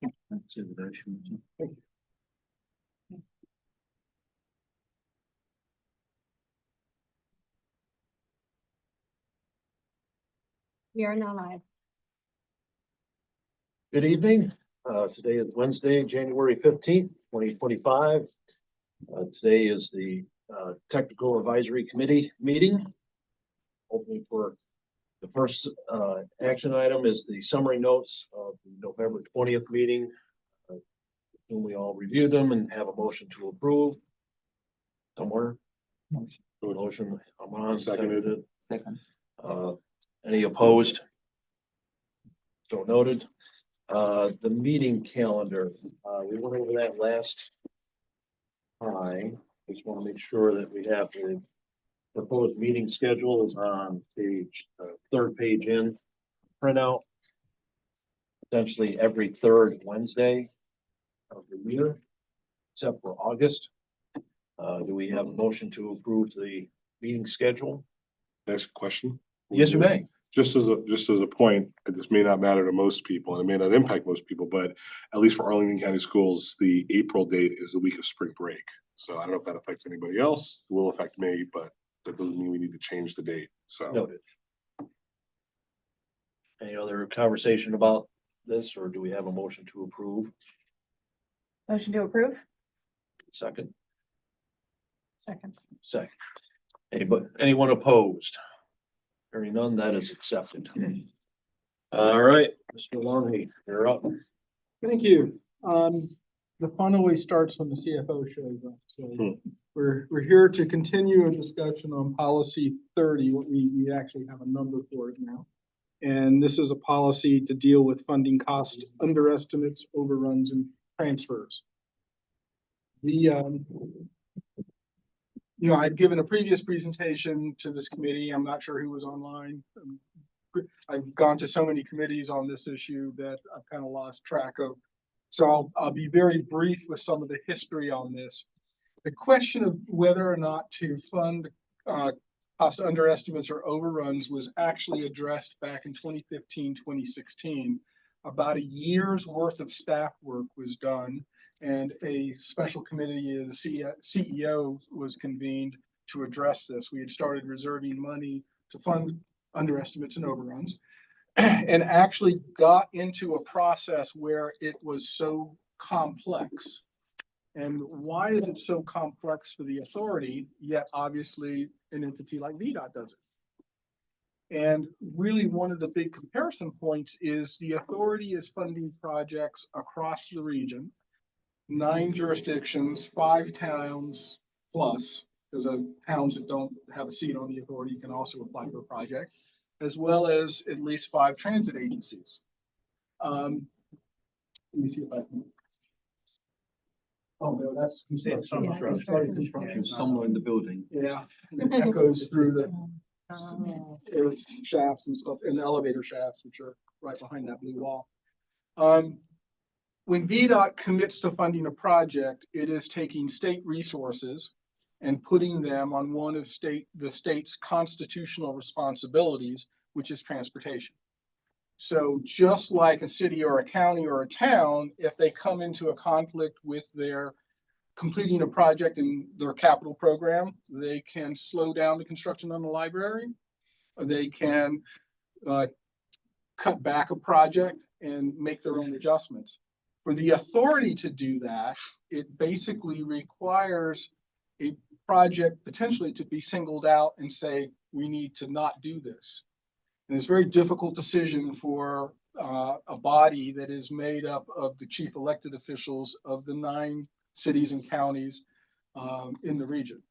We are now live. Good evening. Today is Wednesday, January 15th, 2025. Today is the Technical Advisory Committee meeting. Opening for the first action item is the summary notes of the November 20th meeting. We all review them and have a motion to approve. Somewhere. Motion, Amon, seconded. Second. Any opposed? So noted. The meeting calendar, we went over that last time. Just want to make sure that we have the proposed meeting schedule is on page, third page in printout. Essentially every third Wednesday of the year, except for August. Do we have a motion to approve the meeting schedule? Next question. Yes, you may. Just as a point, this may not matter to most people and it may not impact most people, but at least for Arlington County Schools, the April date is the week of spring break. So I don't know if that affects anybody else. It will affect me, but that doesn't mean we need to change the date. So Noted. Any other conversation about this, or do we have a motion to approve? Motion to approve? Second. Second. Second. Anyone opposed? Hearing none, that is accepted. All right, Mr. Longley, you're up. Thank you. The fun always starts when the CFO shows up. So we're here to continue a discussion on policy 30. What we actually have a number for it now. And this is a policy to deal with funding cost underestimates, overruns, and transfers. I'd given a previous presentation to this committee. I'm not sure who was online. I've gone to so many committees on this issue that I've kind of lost track of. So I'll be very brief with some of the history on this. The question of whether or not to fund cost underestimates or overruns was actually addressed back in 2015, 2016. About a year's worth of staff work was done, and a special committee of the CEO was convened to address this. We had started reserving money to fund underestimates and overruns, and actually got into a process where it was so complex. And why is it so complex for the authority, yet obviously an entity like VDOT does it? And really one of the big comparison points is the authority is funding projects across the region, 9 jurisdictions, 5 towns plus, because towns that don't have a seat on the authority can also apply for a project, as well as at least 5 transit agencies. Let me see if I can. Oh, no, that's construction. Somewhere in the building. Yeah, and it echoes through the air shafts and stuff, and the elevator shafts, which are right behind that blue wall. When VDOT commits to funding a project, it is taking state resources and putting them on one of the state's constitutional responsibilities, which is transportation. So just like a city or a county or a town, if they come into a conflict with their completing a project in their capital program, they can slow down the construction on the library, or they can cut back a project and make their own adjustments. For the authority to do that, it basically requires a project potentially to be singled out and say, we need to not do this. And it's a very difficult decision for a body that is made up of the chief elected officials of the 9 cities and counties in the region.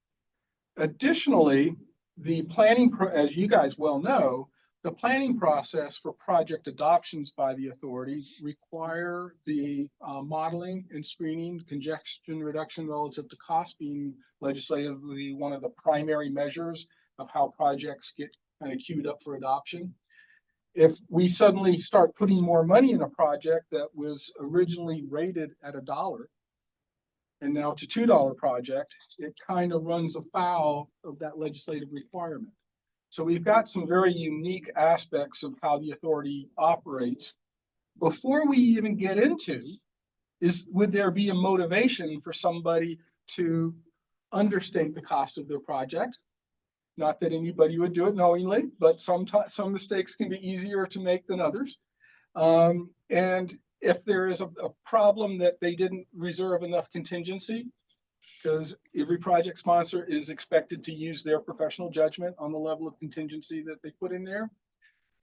Additionally, the planning, as you guys well know, the planning process for project adoptions by the authority require the modeling and screening, congestion reduction relative to cost being legislatively one of the primary measures of how projects get kind of queued up for adoption. If we suddenly start putting more money in a project that was originally rated at $1 and now it's a $2 project, it kind of runs afoul of that legislative requirement. So we've got some very unique aspects of how the authority operates before we even get into is, would there be a motivation for somebody to understate the cost of their project? Not that anybody would do it knowingly, but sometimes some mistakes can be easier to make than others. And if there is a problem that they didn't reserve enough contingency, because every project sponsor is expected to use their professional judgment on the level of contingency that they put in there.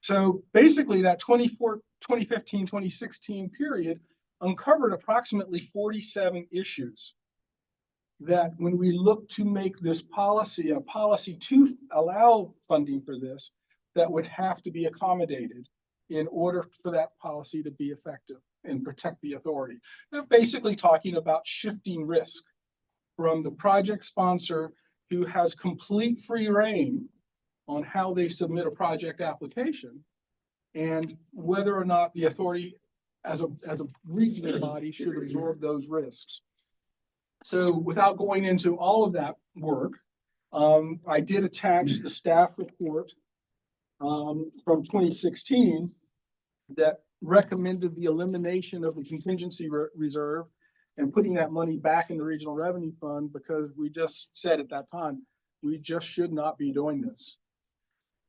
So basically that 2015, 2016 period uncovered approximately 47 issues that when we look to make this policy, a policy to allow funding for this, that would have to be accommodated in order for that policy to be effective and protect the authority. They're basically talking about shifting risk from the project sponsor, who has complete free reign on how they submit a project application, and whether or not the authority as a regional body should absorb those risks. So without going into all of that work, I did attach the staff report from 2016 that recommended the elimination of the contingency reserve and putting that money back in the regional revenue fund, because we just said at that time, we just should not be doing this.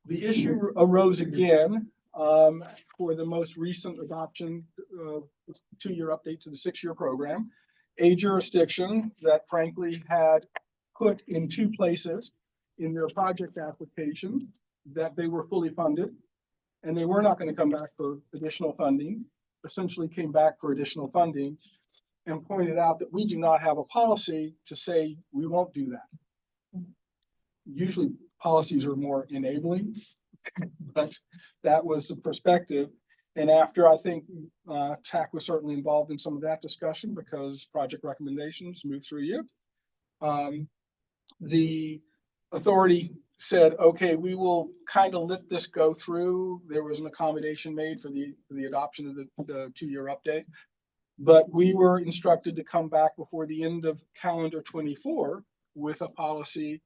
The issue arose again for the most recent adoption, 2-year update to the 6-year program. A jurisdiction that frankly had put in 2 places in their project application that they were fully funded and they were not going to come back for additional funding, essentially came back for additional funding and pointed out that we do not have a policy to say we won't do that. Usually policies are more enabling, but that was the perspective. And after, I think TAC was certainly involved in some of that discussion because project recommendations move through you. The authority said, okay, we will kind of let this go through. There was an accommodation made for the adoption of the 2-year update, but we were instructed to come back before the end of calendar 24 with a policy,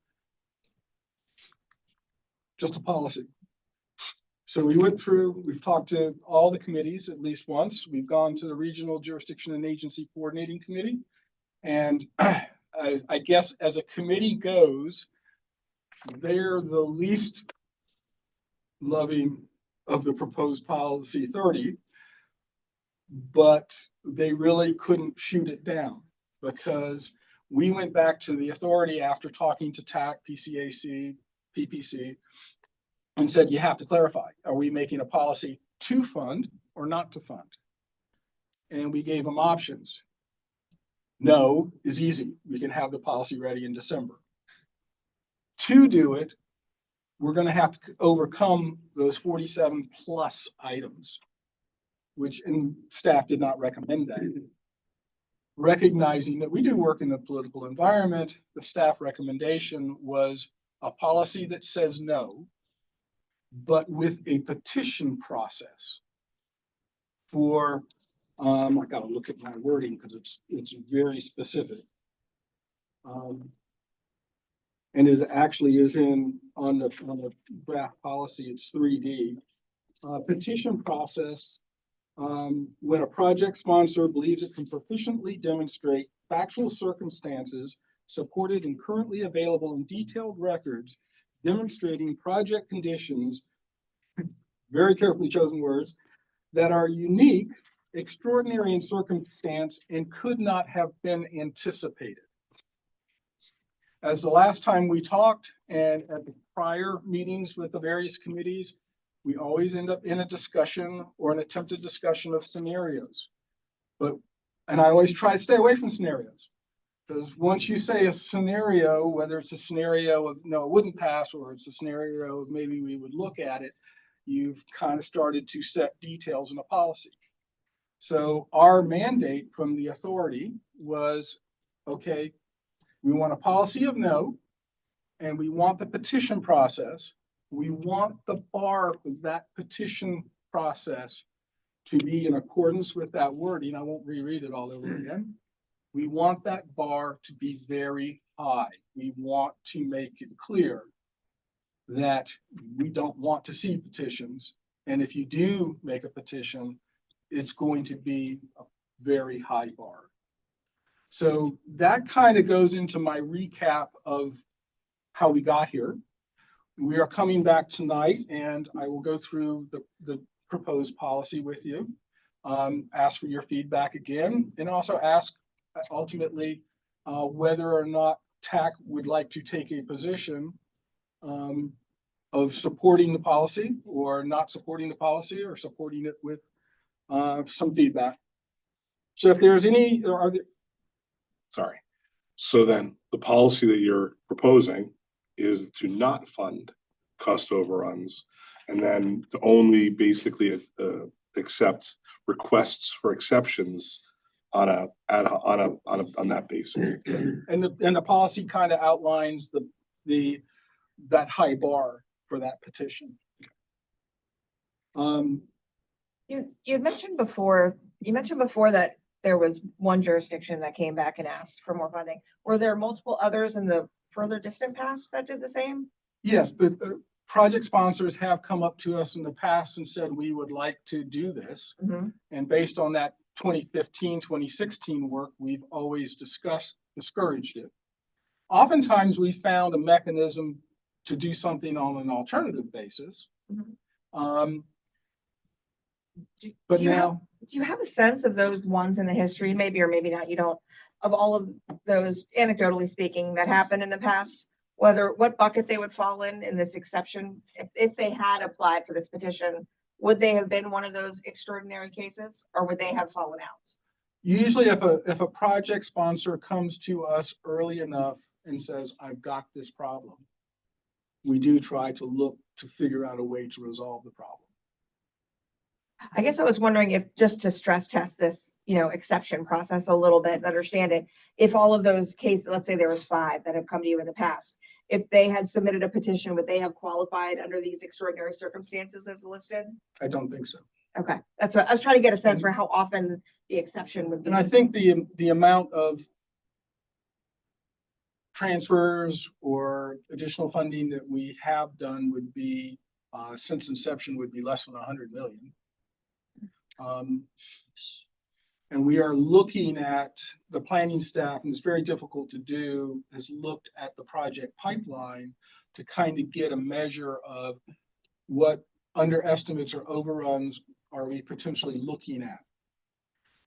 just a policy. So we went through, we've talked to all the committees at least once. We've gone to the Regional Jurisdiction and Agency Coordinating Committee. And I guess as a committee goes, they're the least loving of the proposed policy 30, but they really couldn't shoot it down because we went back to the authority after talking to TAC, PCAC, PPC, and said, you have to clarify, are we making a policy to fund or not to fund? And we gave them options. No is easy. We can have the policy ready in December. To do it, we're going to have to overcome those 47 plus items, which and staff did not recommend that. Recognizing that we do work in the political environment, the staff recommendation was a policy that says no, but with a petition process for, I gotta look at my wording because it's very specific. And it actually is on the draft policy, it's 3D. Petition process, when a project sponsor believes it can sufficiently demonstrate factual circumstances supported in currently available and detailed records demonstrating project conditions, very carefully chosen words, that are unique, extraordinary in circumstance, and could not have been anticipated. As the last time we talked and at the prior meetings with the various committees, we always end up in a discussion or an attempted discussion of scenarios. And I always try to stay away from scenarios. Because once you say a scenario, whether it's a scenario of no, it wouldn't pass, or it's a scenario of maybe we would look at it, you've kind of started to set details in a policy. So our mandate from the authority was, okay, we want a policy of no, and we want the petition process. We want the bar of that petition process to be in accordance with that wording. I won't reread it all over again. We want that bar to be very high. We want to make it clear that we don't want to see petitions. And if you do make a petition, it's going to be a very high bar. So that kind of goes into my recap of how we got here. We are coming back tonight and I will go through the proposed policy with you. Ask for your feedback again, and also ask ultimately whether or not TAC would like to take a position of supporting the policy or not supporting the policy, or supporting it with some feedback. So if there's any, are there? Sorry. So then the policy that you're proposing is to not fund cost overruns, and then to only basically accept requests for exceptions on that basis. And the policy kind of outlines that high bar for that petition. You mentioned before that there was one jurisdiction that came back and asked for more funding. Were there multiple others in the further distant past that did the same? Yes, but project sponsors have come up to us in the past and said, we would like to do this. Mm-hmm. And based on that 2015, 2016 work, we've always discouraged it. Oftentimes we found a mechanism to do something on an alternative basis. Mm-hmm. But now, do you have a sense of those ones in the history, maybe or maybe not, you don't, of all of those, anecdotally speaking, that happened in the past, what bucket they would fall in this exception? If they had applied for this petition, would they have been one of those extraordinary cases, or would they have fallen out? usually if a project sponsor comes to us early enough and says, I've got this problem, we do try to look to figure out a way to resolve the problem. I guess I was wondering if, just to stress test this, exception process a little bit and understand it, if all of those cases, let's say there was 5 that have come to you in the past, if they had submitted a petition, would they have qualified under these extraordinary circumstances as listed? I don't think so. Okay, that's what I was trying to get a sense for, how often the exception would be. And I think the amount of transfers or additional funding that we have done would be, since inception, would be less than 100 million. And we are looking at the planning staff, and it's very difficult to do, has looked at the project pipeline to kind of get a measure of what underestimates or overruns are we potentially looking at.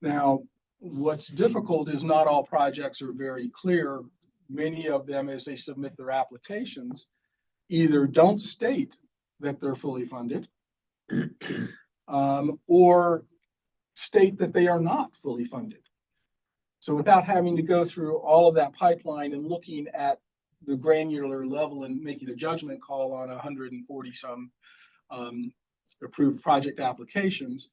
Now, what's difficult is not all projects are very clear. Many of them, as they submit their applications, either don't state that they're fully funded, or state that they are not fully funded. So without having to go through all of that pipeline and looking at the granular level and making a judgment call on 140 some approved project applications,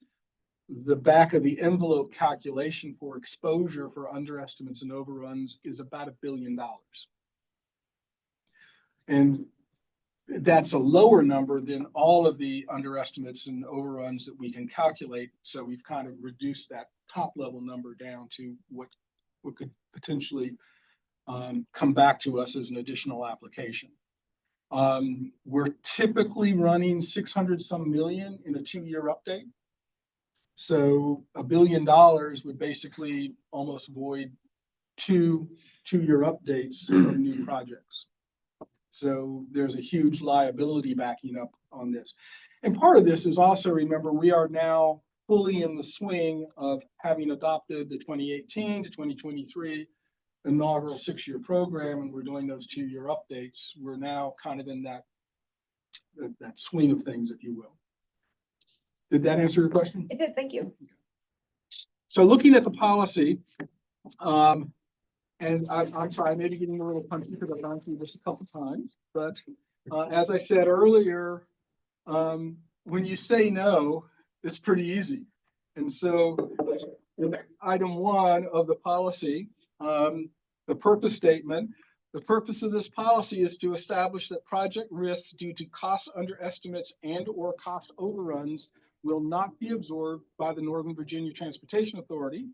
the back of the envelope calculation for exposure for underestimates and overruns is about $1 billion. And that's a lower number than all of the underestimates and overruns that we can calculate. So we've kind of reduced that top level number down to what could potentially come back to us as an additional application. We're typically running 600 some million in a 2-year update. So $1 billion would basically almost void 2-year updates of new projects. So there's a huge liability backing up on this. And part of this is also, remember, we are now fully in the swing of having adopted the 2018 to 2023 inaugural 6-year program, and we're doing those 2-year updates. We're now kind of in that swing of things, if you will. Did that answer your question? It did, thank you. So looking at the policy, and I'm sorry, I may be getting a little punchy because I've gone through this a couple times, but as I said earlier, when you say no, it's pretty easy. And so in item 1 of the policy, the purpose statement, the purpose of this policy is to establish that project risks due to cost underestimates and or cost overruns will not be absorbed by the Northern Virginia Transportation Authority.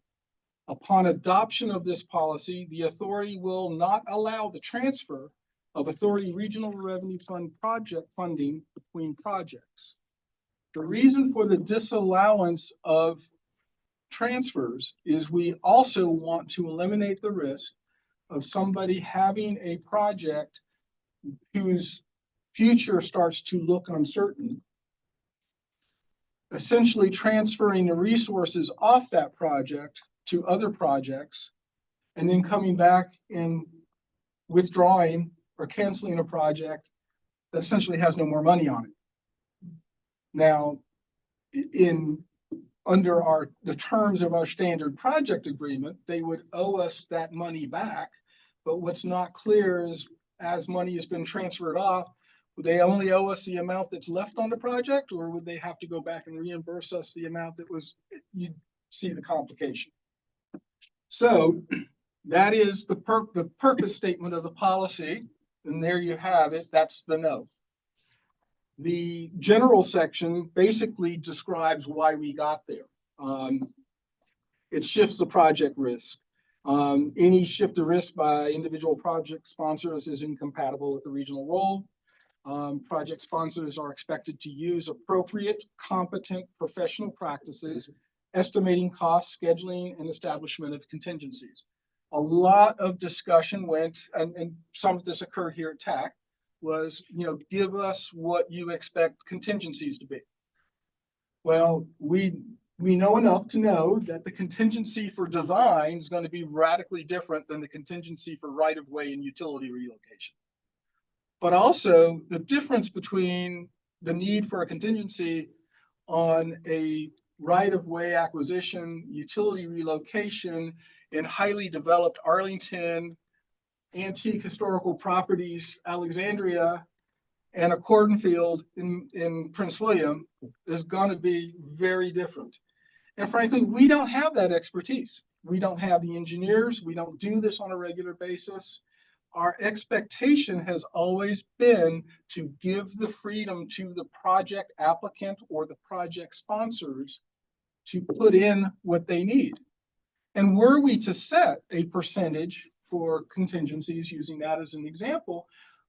Upon adoption of this policy, the authority will not allow the transfer of authority regional revenue fund project funding between projects. The reason for the disallowance of transfers is we also want to eliminate the risk of somebody having a project whose future starts to look uncertain, essentially transferring the resources off that project to other projects, and then coming back and withdrawing or canceling a project that essentially has no more money on it. Now, under the terms of our standard project agreement, they would owe us that money back. But what's not clear is, as money has been transferred off, would they only owe us the amount that's left on the project, or would they have to go back and reimburse us the amount that was? You see the complication. So that is the purpose statement of the policy, and there you have it. That's the no. The general section basically describes why we got there. It shifts the project risk. Any shift of risk by individual project sponsors is incompatible with the regional role. Project sponsors are expected to use appropriate, competent professional practices, estimating costs, scheduling, and establishment of contingencies. A lot of discussion went, and some of this occurred here at TAC, was, give us what you expect contingencies to be. Well, we know enough to know that the contingency for design is going to be radically different than the contingency for right-of-way and utility relocation. But also the difference between the need for a contingency on a right-of-way acquisition, utility relocation in highly developed Arlington, antique historical properties, Alexandria, and a cornfield in Prince William is going to be very different. And frankly, we don't have that expertise. We don't have the engineers. We don't do this on a regular basis. Our expectation has always been to give the freedom to the project applicant or the project sponsors to put in what they need. And were we to set a percentage for contingencies, using that as an example,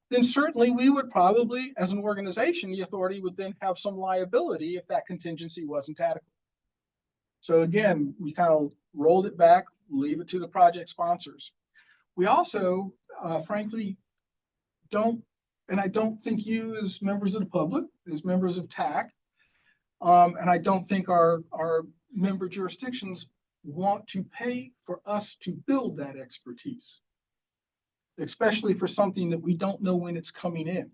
then certainly we would probably, as an organization, the authority would then have some liability if that contingency wasn't adequate. So again, we kind of rolled it back, leave it to the project sponsors. We also, frankly, don't, and I don't think you as members of the public, as members of TAC, and I don't think our member jurisdictions want to pay for us to build that expertise, especially for something that we don't know when it's coming in.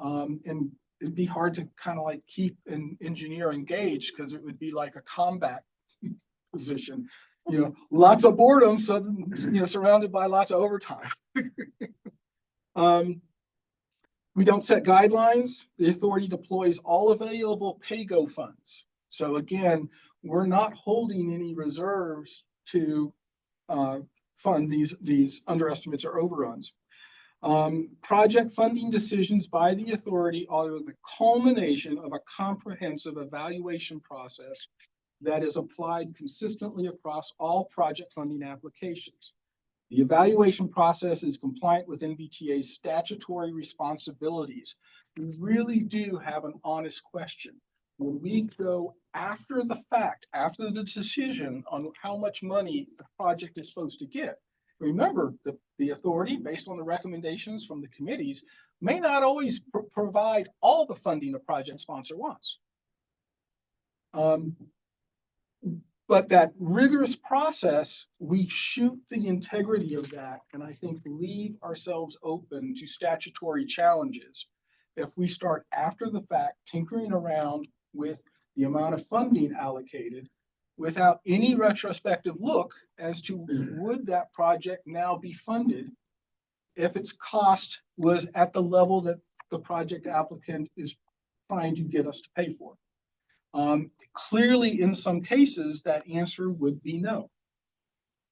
And it'd be hard to kind of like keep an engineer engaged, because it would be like a combat position, lots of boredom, so, surrounded by lots of overtime. We don't set guidelines. The authority deploys all available pay-go funds. So again, we're not holding any reserves to fund these underestimates or overruns. Project funding decisions by the authority are the culmination of a comprehensive evaluation process that is applied consistently across all project funding applications. The evaluation process is compliant with NVTA's statutory responsibilities. We really do have an honest question. When we go after the fact, after the decision on how much money the project is supposed to get, remember, the authority, based on the recommendations from the committees, may not always provide all the funding a project sponsor wants. But that rigorous process, we shoot the integrity of that, and I think leave ourselves open to statutory challenges if we start after the fact tinkering around with the amount of funding allocated without any retrospective look as to would that project now be funded if its cost was at the level that the project applicant is trying to get us to pay for. Clearly, in some cases, that answer would be no.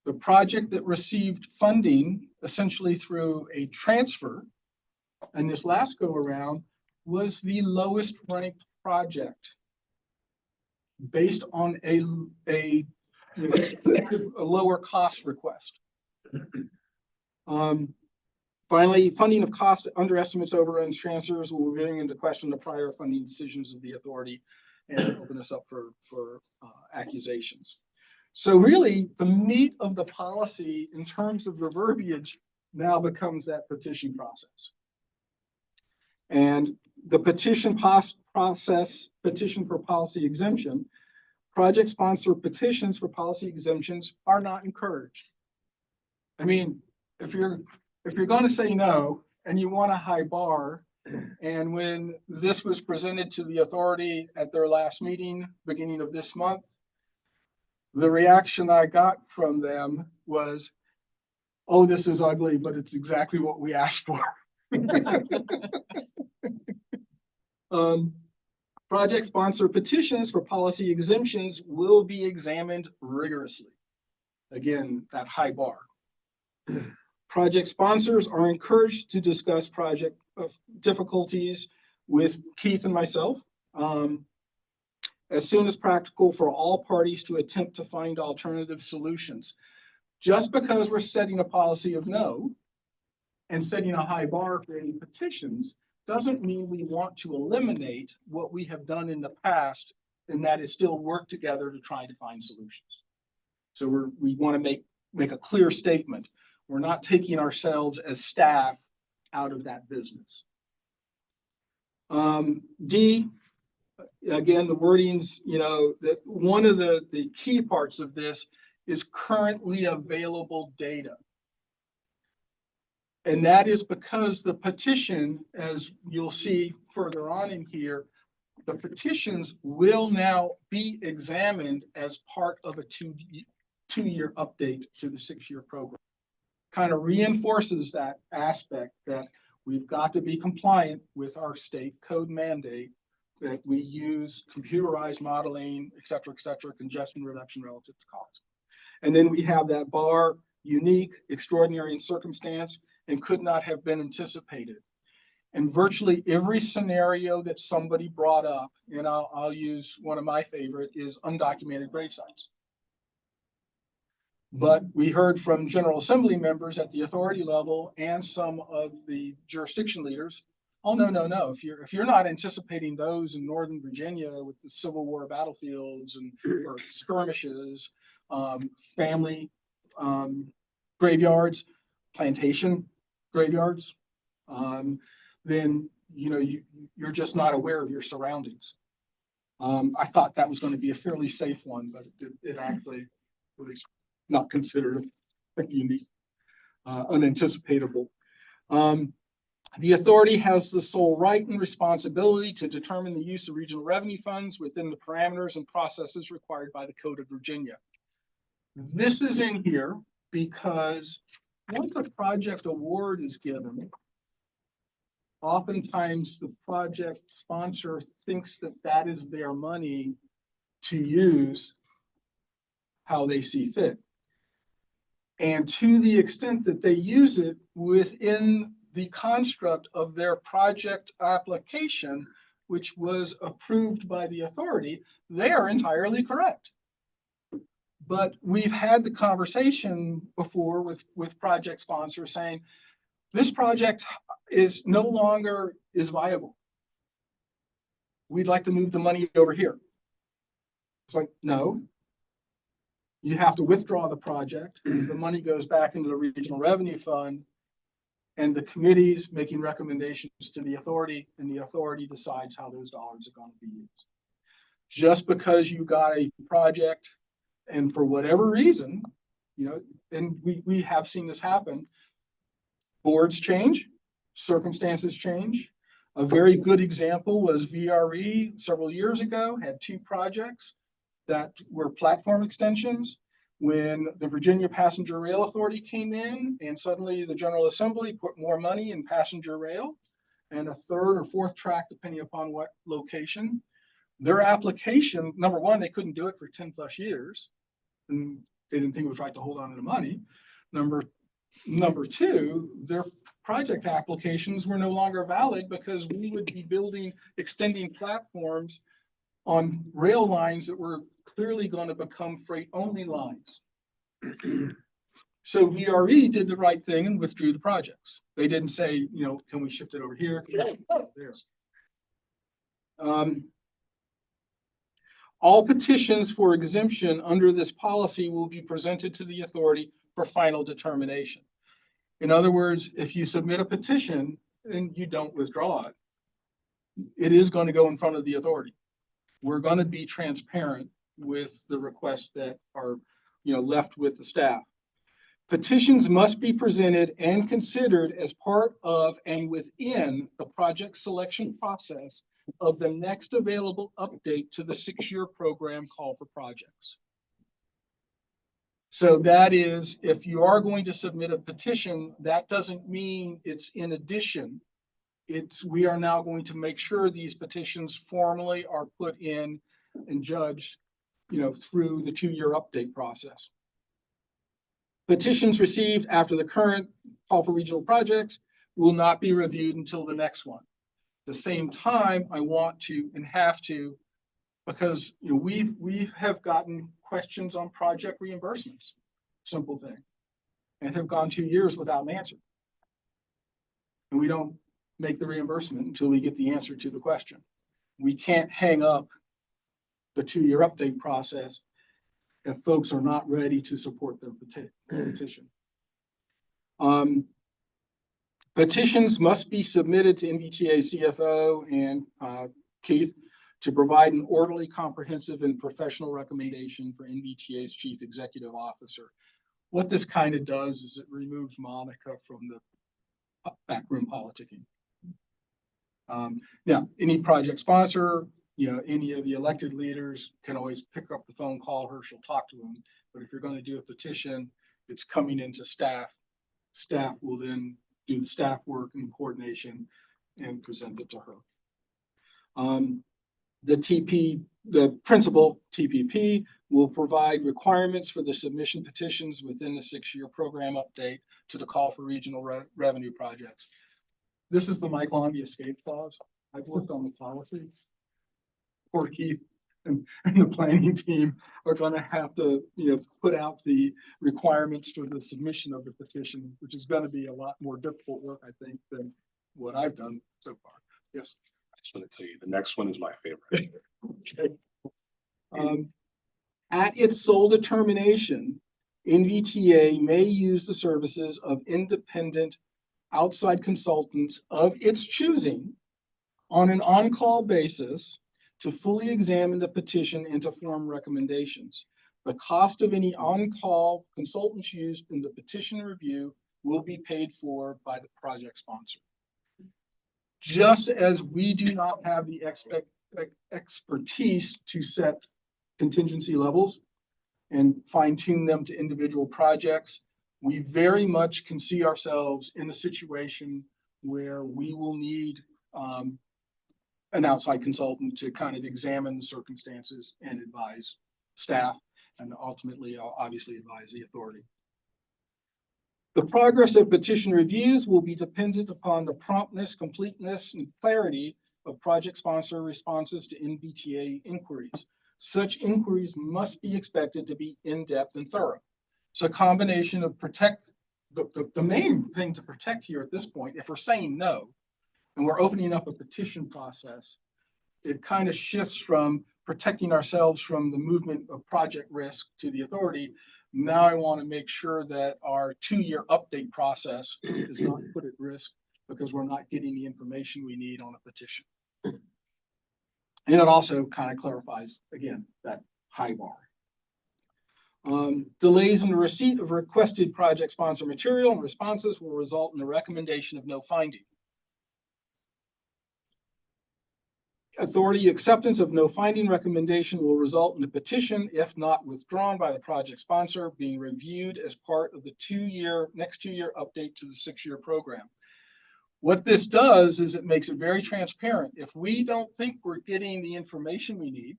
The project that received funding essentially through a transfer, and this last go around, was the lowest ranked project based on a lower cost request. Finally, funding of cost underestimates, overruns, transfers will bring into question the prior funding decisions of the authority and open us up for accusations. So really, the meat of the policy in terms of the verbiage now becomes that petition process. And the process, petition for policy exemption, project sponsor petitions for policy exemptions are not encouraged. I mean, if you're going to say no and you want a high bar, and when this was presented to the authority at their last meeting, beginning of this month, the reaction I got from them was, oh, this is ugly, but it's exactly what we asked for. Project sponsor petitions for policy exemptions will be examined rigorously. Again, that high bar. Project sponsors are encouraged to discuss project difficulties with Keith and myself as soon as practical for all parties to attempt to find alternative solutions. Just because we're setting a policy of no and setting a high bar for any petitions doesn't mean we want to eliminate what we have done in the past, and that is still work together to try to find solutions. So we want to make a clear statement. We're not taking ourselves as staff out of that business. D, again, the wordings, that one of the key parts of this is currently available data. And that is because the petition, as you'll see further on in here, the petitions will now be examined as part of a two-year update to the 6-year program. Kind of reinforces that aspect that we've got to be compliant with our state code mandate that we use computerized modeling, et cetera, congestion reduction relative to cost. And then we have that bar, unique, extraordinary in circumstance, and could not have been anticipated. And virtually every scenario that somebody brought up, and I'll use one of my favorite, is undocumented grave sites. But we heard from General Assembly members at the authority level and some of the jurisdiction leaders, oh, no. If you're not anticipating those in Northern Virginia with the Civil War battlefields and or skirmishes, family graveyards, plantation graveyards, then you're just not aware of your surroundings. I thought that was going to be a fairly safe one, but it actually was not considered unique, unanticipatable. The authority has the sole right and responsibility to determine the use of regional revenue funds within the parameters and processes required by the Code of Virginia. This is in here because once a project award is given, oftentimes the project sponsor thinks that that is their money to use how they see fit. And to the extent that they use it within the construct of their project application, which was approved by the authority, they are entirely correct. But we've had the conversation before with project sponsors saying, this project is no longer viable. We'd like to move the money over here. It's like, no. You have to withdraw the project. The money goes back into the regional revenue fund, and the committee's making recommendations to the authority, and the authority decides how those dollars are going to be used. Just because you got a project, and for whatever reason, and we have seen this happen, boards change, circumstances change. A very good example was VRE several years ago, had 2 projects that were platform extensions. When the Virginia Passenger Rail Authority came in and suddenly the General Assembly put more money in passenger rail and a 3rd or 4th track, depending upon what location, their application, number one, they couldn't do it for 10 plus years. And they didn't think it was right to hold on to the money. Number 2, their project applications were no longer valid because we would be extending platforms on rail lines that were clearly going to become freight-only lines. So VRE did the right thing and withdrew the projects. They didn't say, can we shift it over here? All petitions for exemption under this policy will be presented to the authority for final determination. In other words, if you submit a petition and you don't withdraw it, it is going to go in front of the authority. We're going to be transparent with the requests that are, left with the staff. Petitions must be presented and considered as part of and within the project selection process of the next available update to the 6-year program call for projects. So that is, if you are going to submit a petition, that doesn't mean it's in addition. We are now going to make sure these petitions formally are put in and judged, through the 2-year update process. Petitions received after the current call for regional projects will not be reviewed until the next one. At the same time, I want to and have to, because we have gotten questions on project reimbursements, simple thing, and have gone 2 years without an answer. And we don't make the reimbursement until we get the answer to the question. We can't hang up the 2-year update process if folks are not ready to support their petition. Petitions must be submitted to NVTA CFO and Keith to provide an orderly, comprehensive, and professional recommendation for NVTA's Chief Executive Officer. What this kind of does is it removes Monica from the backroom politicking. Now, any project sponsor, any of the elected leaders can always pick up the phone, call her, she'll talk to them. But if you're going to do a petition, it's coming into staff. Staff will then do the staff work and coordination and present it to her. The principal TPP will provide requirements for the submission petitions within the 6-year program update to the call for regional revenue projects. This is the Mike Londy escape clause. I've worked on the policy. Poor Keith and the planning team are going to have to, put out the requirements for the submission of the petition, which is going to be a lot more difficult work, I think, than what I've done so far. Yes. I just want to tell you, the next one is my favorite. Okay. At its sole determination, NVTA may use the services of independent outside consultants of its choosing on an on-call basis to fully examine the petition and to form recommendations. The cost of any on-call consultants used in the petition review will be paid for by the project sponsor. Just as we do not have the expertise to set contingency levels and fine-tune them to individual projects, we very much can see ourselves in a situation where we will need an outside consultant to kind of examine the circumstances and advise staff, and ultimately, obviously, advise the authority. The progress of petition reviews will be dependent upon the promptness, completeness, and clarity of project sponsor responses to NVTA inquiries. Such inquiries must be expected to be in-depth and thorough. So a combination of the main thing to protect here at this point, if we're saying no, and we're opening up a petition process, it kind of shifts from protecting ourselves from the movement of project risk to the authority. Now I want to make sure that our 2-year update process is not put at risk because we're not getting the information we need on a petition. And it also kind of clarifies, again, that high bar. Delays in the receipt of requested project sponsor material and responses will result in a recommendation of no finding. Authority acceptance of no finding recommendation will result in a petition, if not withdrawn by the project sponsor, being reviewed as part of the next 2-year update to the 6-year program. What this does is it makes it very transparent. If we don't think we're getting the information we need,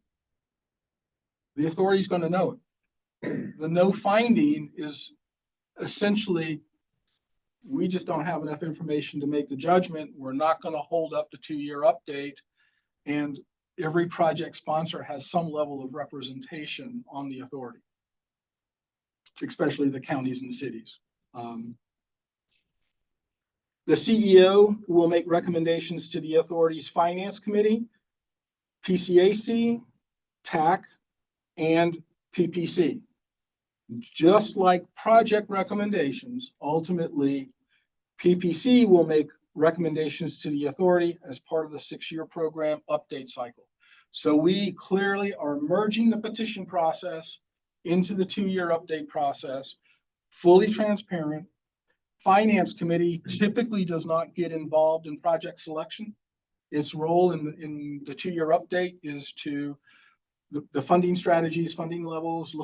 the authority is going to know it. The no finding is essentially, we just don't have enough information to make the judgment. We're not going to hold up the 2-year update. And every project sponsor has some level of representation on the authority, especially the counties and the cities. The CEO will make recommendations to the authority's finance committee, PCAC, TAC and PPC. Just like project recommendations, ultimately, PPC will make recommendations to the authority as part of the 6-year program update cycle. So we clearly are merging the petition process into the 2-year update process, fully transparent. Finance committee typically does not get involved in project selection. Its role in the 2-year update is to the funding strategies, funding levels,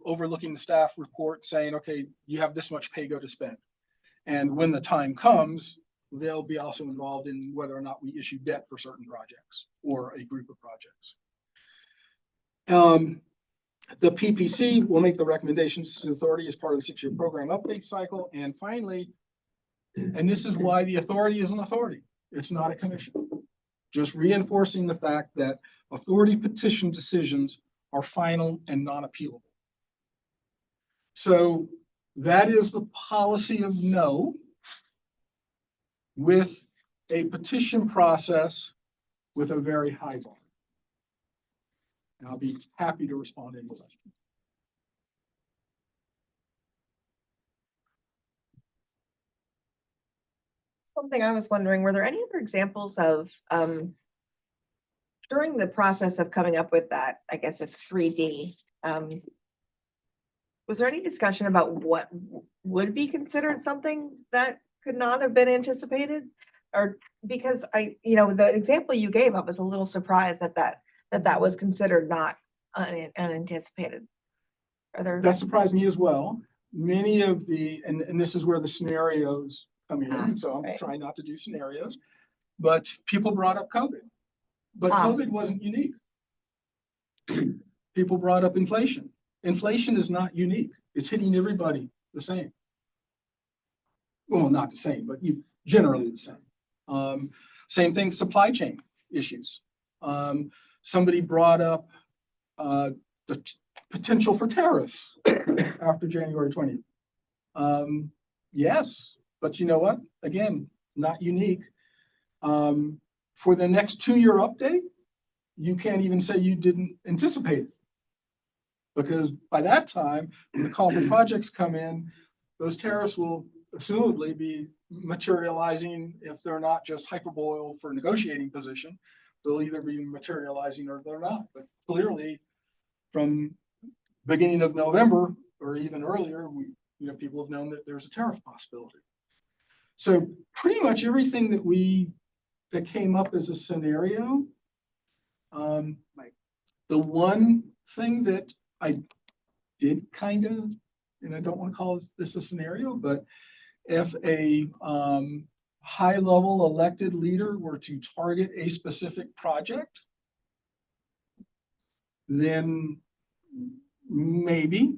overlooking the staff report, saying, okay, you have this much pay go to spend. And when the time comes, they'll be also involved in whether or not we issue debt for certain projects or a group of projects. The PPC will make the recommendations to the authority as part of the 6-year program update cycle. And finally, and this is why the authority is an authority, it's not a commission. Just reinforcing the fact that authority petition decisions are final and non-appealable. So that is the policy of no, with a petition process with a very high bar. And I'll be happy to respond to any questions. Something I was wondering, were there any other examples of, during the process of coming up with that, I guess it's 3D, was there any discussion about what would be considered something that could not have been anticipated? Or because the example you gave, I was a little surprised that was considered not unanticipated. That surprised me as well. Many of and this is where the scenarios come in. So I'm trying not to do scenarios, but people brought up COVID, but COVID wasn't unique. People brought up inflation. Inflation is not unique. It's hitting everybody the same. Well, not the same, but generally the same. Same thing, supply chain issues. Somebody brought up the potential for tariffs after January 20th. Yes, but you know what? Again, not unique. For the next 2-year update, you can't even say you didn't anticipate it. Because by that time, when the call for projects come in, those tariffs will assumably be materializing. If they're not just hyperboiled for negotiating position, they'll either be materializing or they're not. But clearly, from beginning of November or even earlier, people have known that there's a tariff possibility. So pretty much everything that came up as a scenario, the one thing that I did kind of, and I don't want to call this a scenario, but if a high-level elected leader were to target a specific project, then maybe.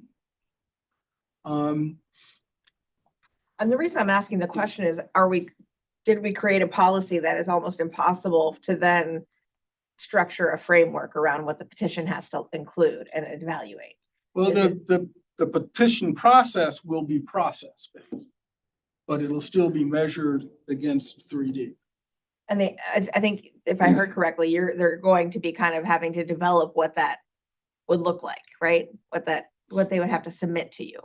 And the reason I'm asking the question is, did we create a policy that is almost impossible to then structure a framework around what the petition has to include and evaluate? Well, the petition process will be process-based, but it'll still be measured against 3D. And I think if I heard correctly, they're going to be kind of having to develop what that would look like, right? What they would have to submit to you.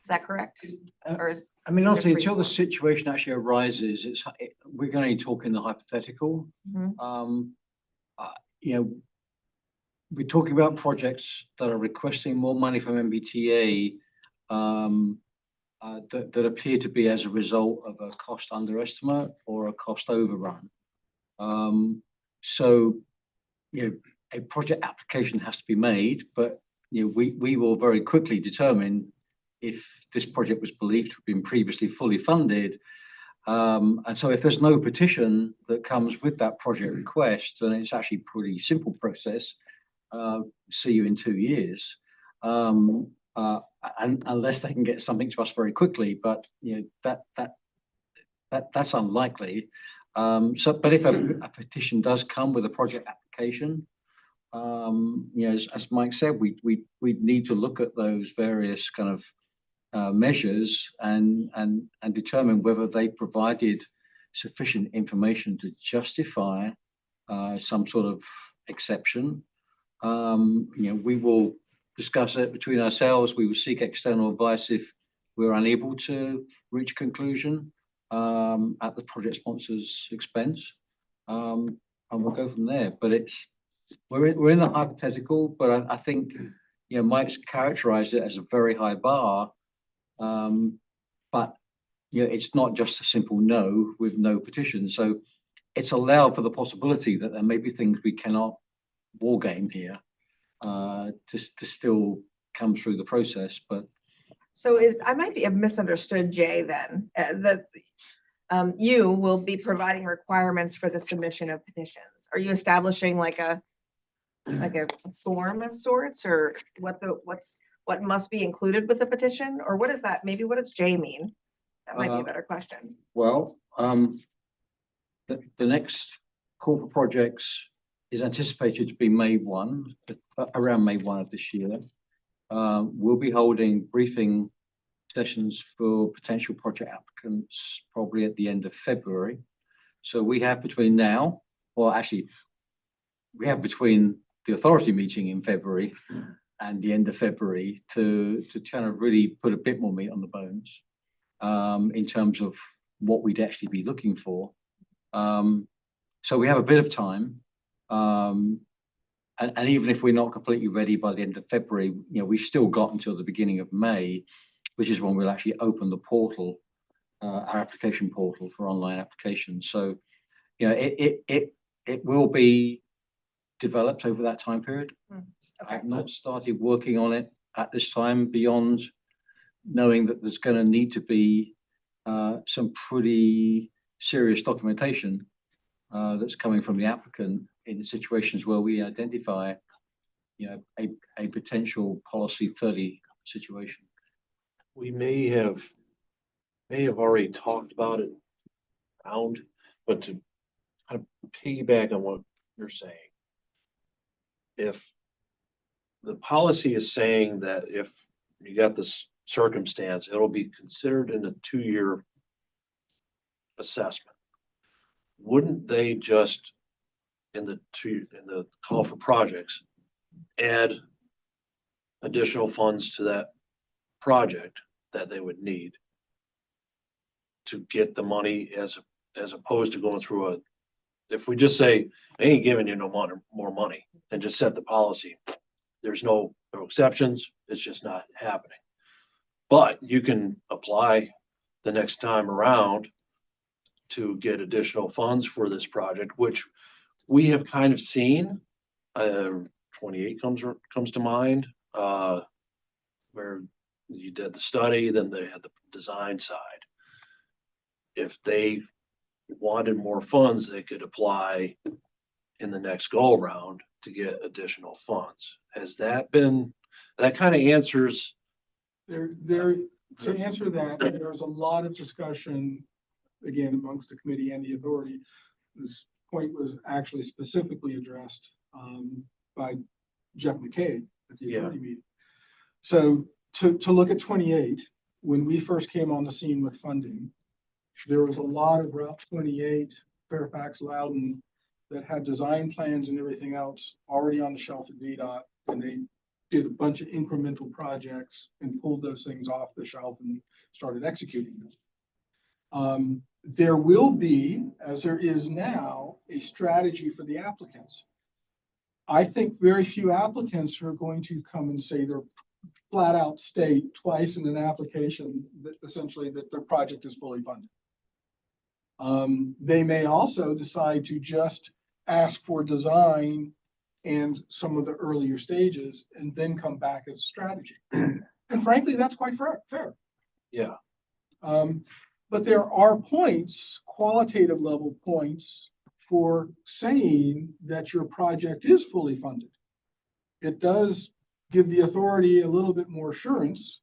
Is that correct? Or Honestly, until the situation actually arises, we're going to talk in the hypothetical. Mhm. We're talking about projects that are requesting more money from NVTA that appear to be as a result of a cost underestimate or a cost overrun. So, a project application has to be made, but we will very quickly determine if this project was believed to have been previously fully funded. And so if there's no petition that comes with that project request, then it's actually a pretty simple process. See you in 2 years, and unless they can get something to us very quickly, but that's unlikely. But if a petition does come with a project application, as Mike said, we need to look at those various kind of measures and determine whether they provided sufficient information to justify some sort of exception, We will discuss it between ourselves. We will seek external advice if we're unable to reach conclusion at the project sponsor's expense. And we'll go from there. But we're in the hypothetical, but I think, Mike's characterized it as a very high bar. But it's not just a simple no with no petition. So it's allowed for the possibility that there may be things we cannot war game here to still come through the process. But So I might have misunderstood Jay then, that you will be providing requirements for the submission of petitions. Are you establishing like a form of sorts, or what must be included with a petition, or what is that? Maybe what does Jay mean? That might be a better question. Well, the next call for projects is anticipated to be around May 1 of this year. We'll be holding briefing sessions for potential project applicants probably at the end of February. So we have between now, well, actually, we have between the authority meeting in February and the end of February to kind of really put a bit more meat on the bones in terms of what we'd actually be looking for. So we have a bit of time. And even if we're not completely ready by the end of February, we've still got until the beginning of May, which is when we'll actually open the portal, our application portal for online applications. So, it will be developed over that time period. I've not started working on it at this time beyond knowing that there's going to need to be some pretty serious documentation that's coming from the applicant in situations where we identify, a potential policy 30 situation. We may have already talked about it but to kind of piggyback on what you're saying, if the policy is saying that if you got this circumstance, it'll be considered in a 2-year assessment, wouldn't they just in the call for projects add additional funds to that project that they would need to get the money as opposed to going through if we just say, I ain't giving you more money, and just set the policy, there's no exceptions, it's just not happening. But you can apply the next time around to get additional funds for this project, which we have kind of seen. 28 comes to mind, where you did the study, then they had the design side. If they wanted more funds, they could apply in the next go around to get additional funds. Has that kind of answers? To answer that, there's a lot of discussion, again, amongst the committee and the authority. This point was actually specifically addressed by Jeff McKay at the authority meeting. So to look at 28, when we first came on the scene with funding, there was a lot of Route 28, Fairfax, Loudon, that had design plans and everything else already on the shelf at VDOT, and they did a bunch of incremental projects and pulled those things off the shelf and started executing them. There will be, as there is now, a strategy for the applicants. I think very few applicants are going to come and say they're flat out state twice in an application that essentially that their project is fully funded. They may also decide to just ask for design and some of the earlier stages and then come back as a strategy. And frankly, that's quite fair. Yeah. But there are points, qualitative level points, for saying that your project is fully funded. It does give the authority a little bit more assurance,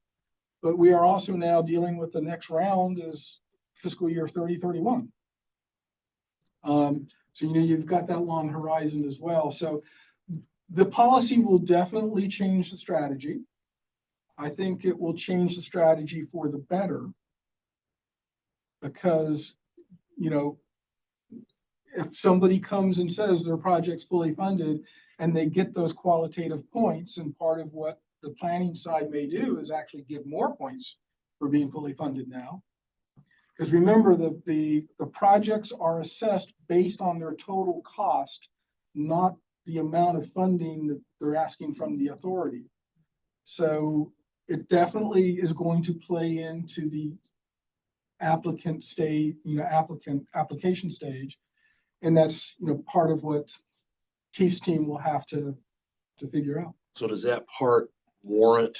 but we are also now dealing with the next round is fiscal year 30-31. So, you've got that long horizon as well. So the policy will definitely change the strategy. I think it will change the strategy for the better because, if somebody comes and says their project's fully funded and they get those qualitative points. And part of what the planning side may do is actually give more points for being fully funded now. Because remember, the projects are assessed based on their total cost, not the amount of funding that they're asking from the authority. So it definitely is going to play into the applicant stage, application stage. And that's, part of what Keith's team will have to figure out. So does that part warrant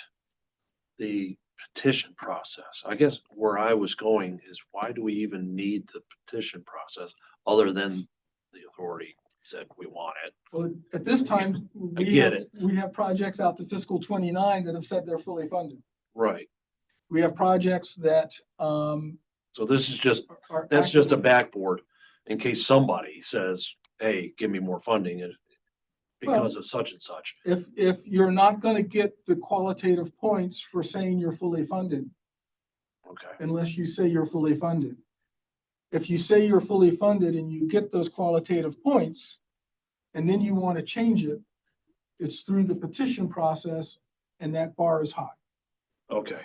the petition process? I guess where I was going is, why do we even need the petition process other than the authority said we want it? Well, at this time, I get it. we have projects out to fiscal 29 that have said they're fully funded. Right. We have projects that So this is just, are. that's just a actively- backboard in case somebody says, hey, give me more funding and because of such and such. If you're not going to get the qualitative points for saying you're fully funded, Okay. unless you say you're fully funded. If you say you're fully funded and you get those qualitative points, and then you want to change it, it's through the petition process, and that bar is high. Okay.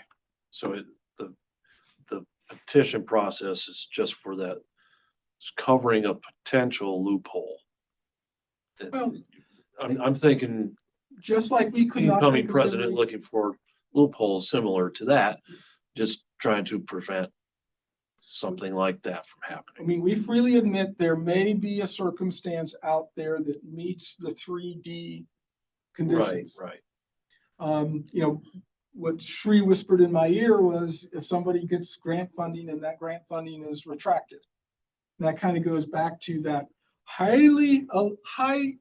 So the petition process is just for that, it's covering a potential loophole. That- Well, I'm thinking just like we could not. incoming think of president every- looking for loopholes similar to that, just trying to prevent something like that from I happening. mean, we freely admit there may be a circumstance out there that meets the 3D Right, conditions. right. What Sri whispered in my ear was if somebody gets grant funding and that grant funding is retracted. And that kind of goes back to that high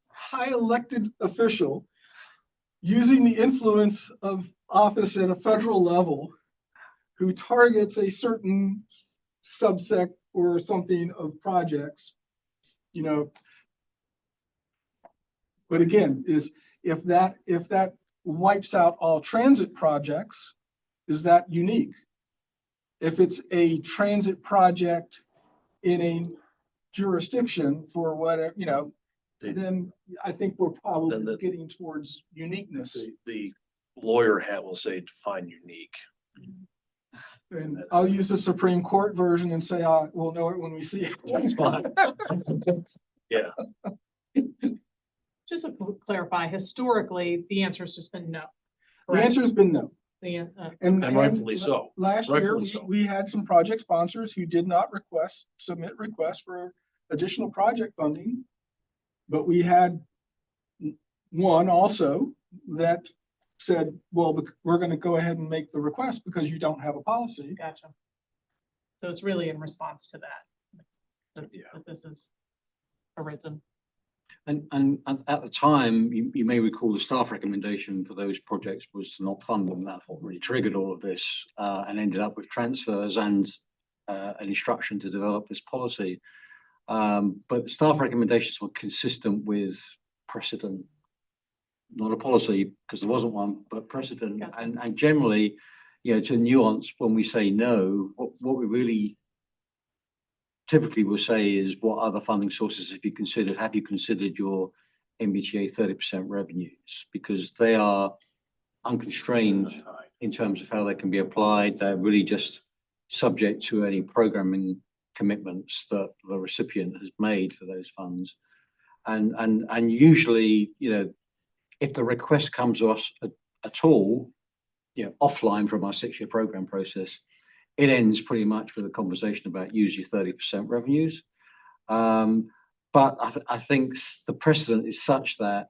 elected official using the influence of office at a federal level who targets a certain subsect or something of projects, But again, if that wipes out all transit projects, is that unique? If it's a transit project in a jurisdiction for whatever, then I think we're probably getting towards uniqueness. The lawyer hat will say define unique. And I'll use the Supreme Court version and say, we'll know it when we see it. That's fine. Yeah, Just to clarify, historically, the answer has just been no. The correct? answer has been no. and rightfully so. Last year, Rightfully so. we had some project sponsors who did not submit requests for additional project funding. But we had one also that said, well, we're going to go ahead and make the request because you don't have a policy. Gotcha. So it's really in response to that. Yeah. That this is arisen. And at the time, you may recall the staff recommendation for those projects was to not fund them. That's what really triggered all of this and ended up with transfers and an instruction to develop this policy. But the staff recommendations were consistent with precedent, not a policy because there wasn't one, but precedent. Yeah. And generally, to nuance when we say no, what we really typically will say is what other funding sources have you considered your NVTA 30% revenues, because they are unconstrained in terms of how they can be applied. They're really just subject to any programming commitments that the recipient has made for those funds. And usually, if the request comes to us at all, offline from our 6-year program process, it ends pretty much with a conversation about use your 30% revenues. But I think the precedent is such that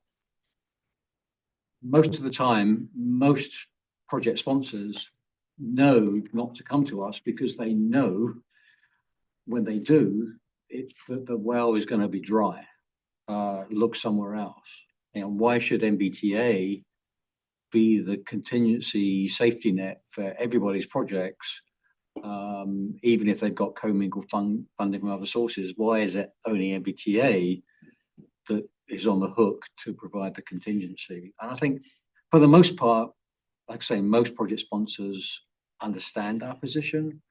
most of the time, most project sponsors know not to come to us because they know when they do, that the well is going to be dry. Look somewhere else. And why should NVTA be the contingency safety net for everybody's projects, even if they've got commingled funding from other sources? Why is it only NVTA that is on the hook to provide the contingency? And I think for the most part, like I say, most project sponsors understand our position.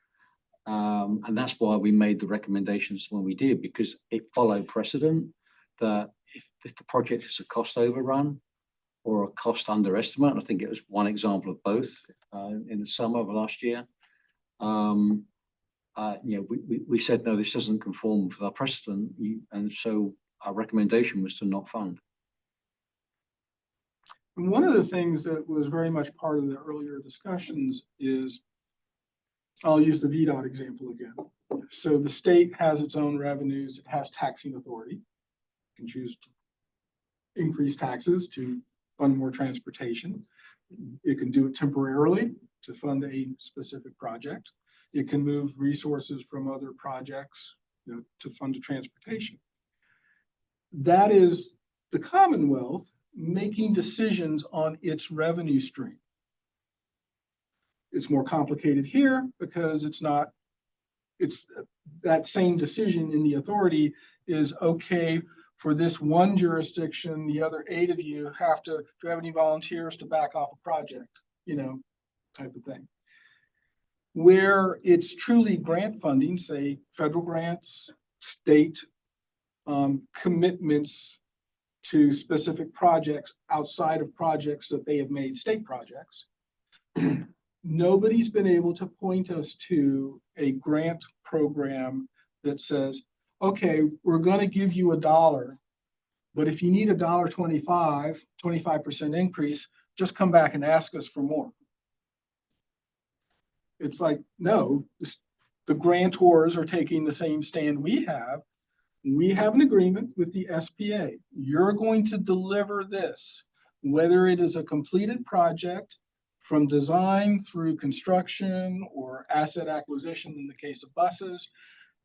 And that's why we made the recommendations when we did, because it followed precedent that if the project is a cost overrun or a cost underestimate. I think it was one example of both in the summer of last year. We said, no, this doesn't conform with our precedent. And so our recommendation was to not fund. And one of the things that was very much part of the earlier discussions is, I'll use the VDOT example again. So the state has its own revenues, it has taxing authority. It can choose to increase taxes to fund more transportation. It can do it temporarily to fund a specific project. It can move resources from other projects, to fund the transportation. That is the Commonwealth making decisions on its revenue stream. It's more complicated here because it's that same decision in the authority is okay for this one jurisdiction, the other 8 of you have to, do you have any volunteers to back off a project, type of thing. Where it's truly grant funding, say federal grants, state commitments to specific projects outside of projects that they have made state projects. Nobody's been able to point us to a grant program that says, okay, we're going to give you $1, but if you need $1.25, 25% increase, just come back and ask us for more. It's like, no, the grantors are taking the same stand we have. We have an agreement with the SBA. You're going to deliver this, whether it is a completed project from design through construction or asset acquisition in the case of buses.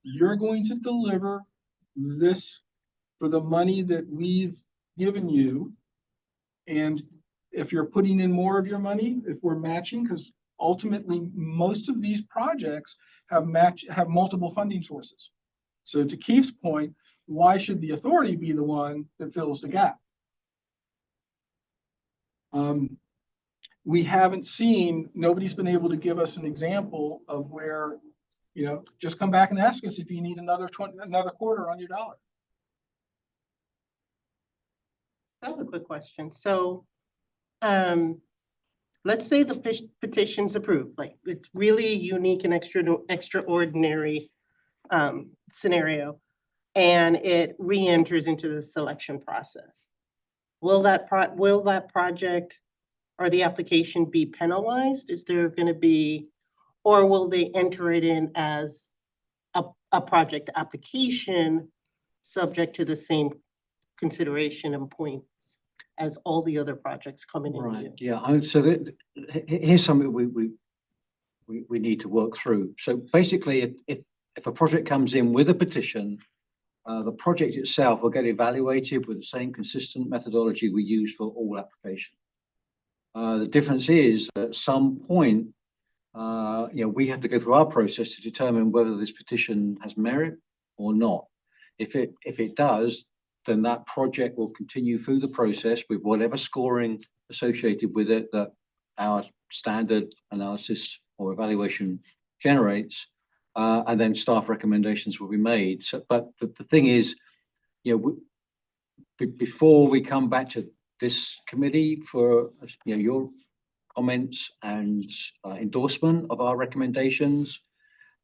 You're going to deliver this for the money that we've given you. And if you're putting in more of your money, if we're matching, because ultimately most of these projects have multiple funding sources. So to Keith's point, why should the authority be the one that fills the gap? We haven't seen, nobody's been able to give us an example of where, just come back and ask us if you need another quarter on your dollar. I have a quick question. So, let's say the petition's approved, like it's really a unique and extraordinary scenario, and it re-enters into the selection process. Will that project or the application be penalized? Is there going to be, or will they enter it in as a project application subject to the same consideration and points as all the other projects coming in? Right. Yeah. So here's something we need to work through. So basically, if a project comes in with a petition, the project itself will get evaluated with the same consistent methodology we use for all applications. The difference is at some point, we have to go through our process to determine whether this petition has merit or not. If it does, then that project will continue through the process with whatever scoring associated with it that our standard analysis or evaluation generates, and then staff recommendations will be made. So, but the thing is, before we come back to this committee for your comments and endorsement of our recommendations,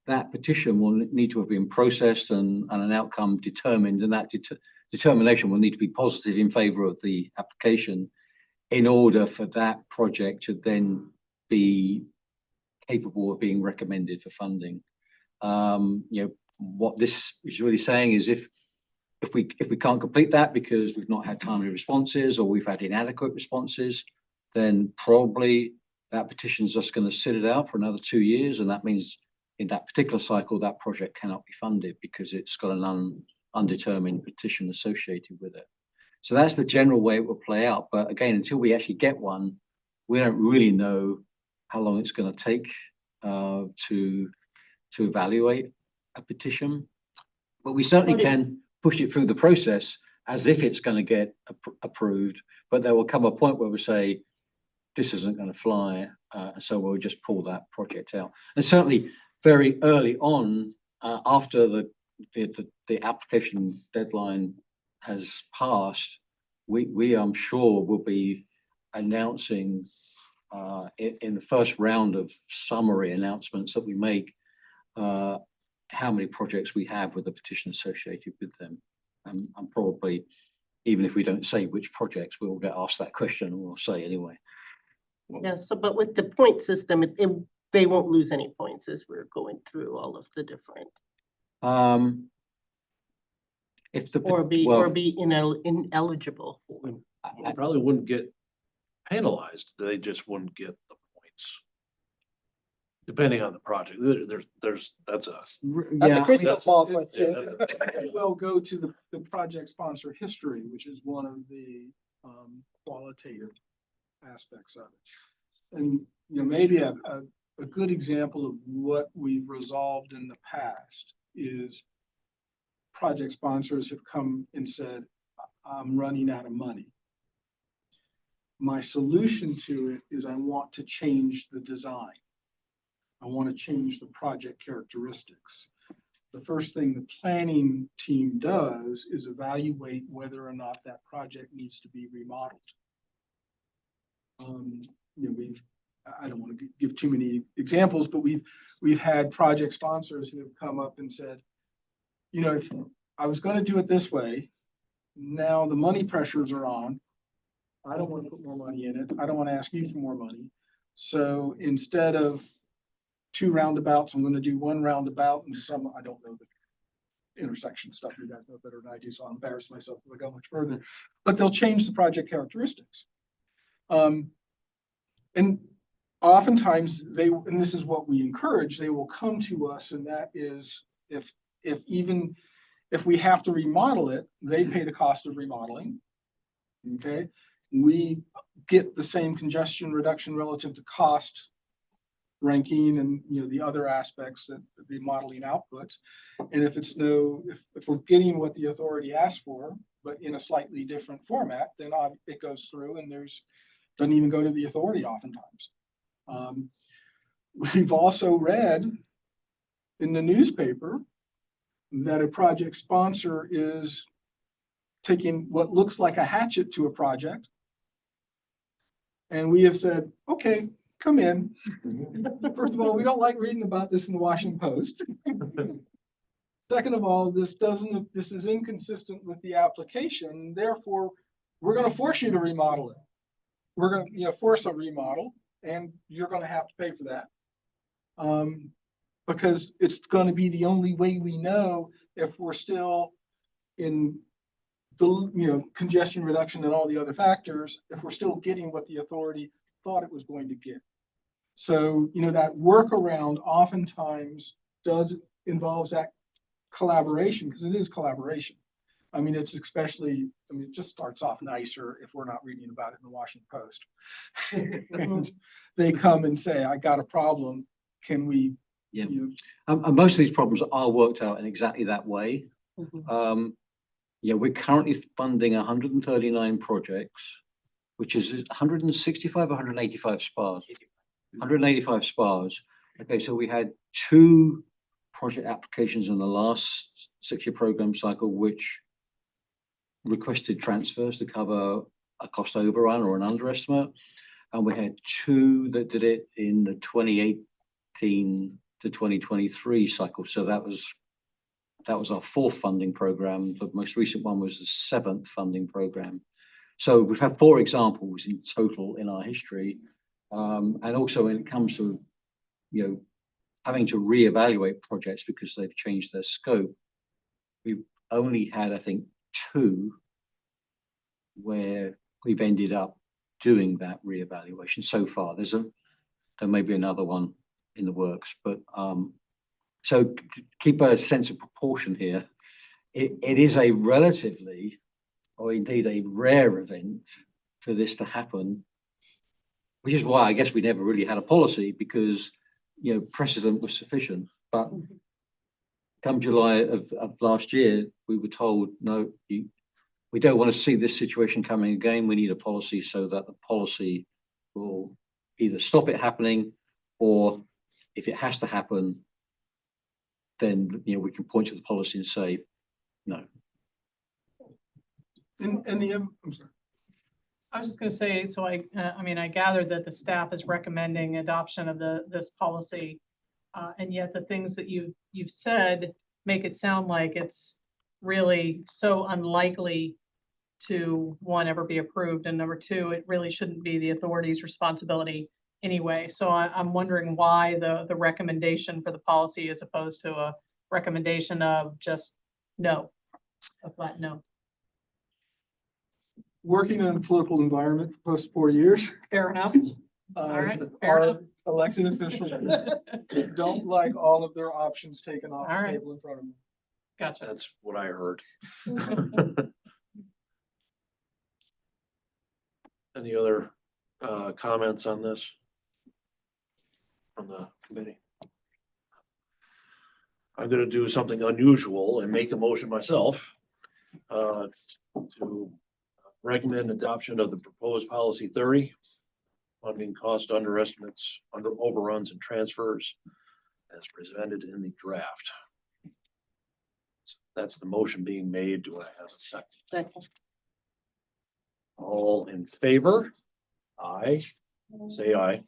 that petition will need to have been processed and an outcome determined, and that determination will need to be positive in favor of the application in order for that project to then be capable of being recommended for funding. What this is really saying is if we can't complete that because we've not had timely responses or we've had inadequate responses, then probably that petition is just going to sit it out for another 2 years, and that means in that particular cycle that project cannot be funded because it's got an undetermined petition associated with it. So that's the general way it will play out. But again, until we actually get one, we don't really know how long it's going to take to evaluate a petition. But we certainly can push it through the process as if it's going to get approved. But there will come a point where we say, this isn't going to fly, so we'll just pull that project out. And certainly very early on, after the application deadline has passed, we I'm sure will be announcing in the first round of summary announcements that we make how many projects we have with the petition associated with them. And probably, even if we don't say which projects, we will get asked that question and we'll say anyway. Yeah, so but with the point system, they won't lose any points as we're going through all of the different, If the or well, be ineligible. They probably wouldn't get penalized, they just wouldn't get the points. Depending on the project, that's us. That's yeah, a crystal that's- ball yeah, question. that's- We'll go to the project sponsor history, which is one of the qualitative aspects of it. And, maybe a good example of what we've resolved in the past is project sponsors have come and said, I'm running out of money. My solution to it is I want to change the design. I want to change the project characteristics. The first thing the planning team does is evaluate whether or not that project needs to be remodeled. I don't want to give too many examples, but we've had project sponsors who have come up and said, if I was going to do it this way, now the money pressures are on. I don't want to put more money in it. I don't want to ask you for more money. So instead of 2 roundabouts, I'm going to do 1 roundabout and some, I don't know the intersection stuff. You guys know better than I do, so I'll embarrass myself if I go much further. But they'll change the project characteristics. And oftentimes and this is what we encourage, they will come to us, and that is if we have to remodel it, they pay the cost of remodeling. Okay, we get the same congestion reduction relative to cost ranking and the other aspects that the modeling outputs. And if if we're getting what the authority asked for, but in a slightly different format, then it goes through and doesn't even go to the authority oftentimes. We've also read in the newspaper that a project sponsor is taking what looks like a hatchet to a project. And we have said, okay, come in. First of all, we don't like reading about this in the Washington Post. Second of all, this is inconsistent with the application. Therefore, we're going to force you to remodel it. We're going to force a remodel, and you're going to have to pay for that. Because it's going to be the only way we know if we're still in the congestion reduction and all the other factors, if we're still getting what the authority thought it was going to get. So that workaround oftentimes involves that collaboration, because it is collaboration. I mean, it's especially, it just starts off nicer if we're not reading about it in the Washington Post. And they come and say, I got a problem. Can we? Yeah. And most of these problems are worked out in exactly that way. We're currently funding 139 projects, which is 165 or 185 SPAs. 185 SPAs. Okay, so we had 2 project applications in the last 6-year program cycle, which requested transfers to cover a cost overrun or an underestimate. And we had 2 that did it in the 2018 to 2023 cycle. So that was our 4th funding program. The most recent one was the 7th funding program. So we've had 4 examples in total in our history. And also when it comes to, having to reevaluate projects because they've changed their scope, we've only had, I think, 2 where we've ended up doing that reevaluation so far. There may be another one in the works, but so to keep a sense of proportion here, it is a relatively, or indeed a rare event for this to happen, which is why I guess we never really had a policy, because precedent was sufficient. But come July of last year, we were told, no, we don't want to see this situation coming again. We need a policy so that the policy will either stop it happening, or if it has to happen, then we can point to the policy and say no. I'm sorry. I was just gonna say, so I mean, I gathered that the staff is recommending adoption of this policy. And yet the things that you've said make it sound like it's really so unlikely to, one, ever be approved, and number two, it really shouldn't be the authority's responsibility anyway. So I'm wondering why the recommendation for the policy as opposed to a recommendation of just no, a flat no. Working in a political environment for close to 4 years. Fair enough. All right, fair Our enough. elected officials don't like all of their options taken off All the right. table in front of them. Gotcha. That's what I heard. Any other comments on this from the committee? I'm gonna do something unusual and make a motion myself to recommend adoption of the proposed policy 30, funding cost underestimates, under overruns and transfers as presented in the draft. That's the motion being made. Do I have a second? Second. All in favor? Aye. Say aye.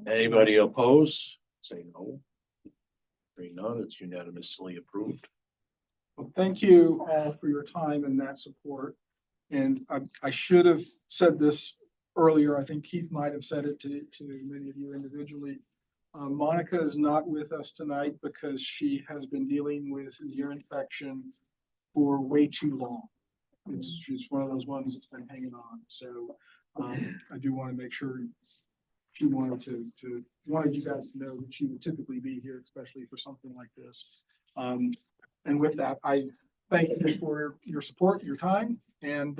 Anybody oppose? Say no. Hearing none, it's unanimously approved. Well, thank you all for your time and that support. And I should have said this earlier. I think Keith might have said it to many of you individually. Monica is not with us tonight because she has been dealing with an ear infection for way too long. She's one of those ones that's been hanging on. So I do want to make sure she wanted you guys to know that she would typically be here, especially for something like this. And with that, I thank you for your support, your time, and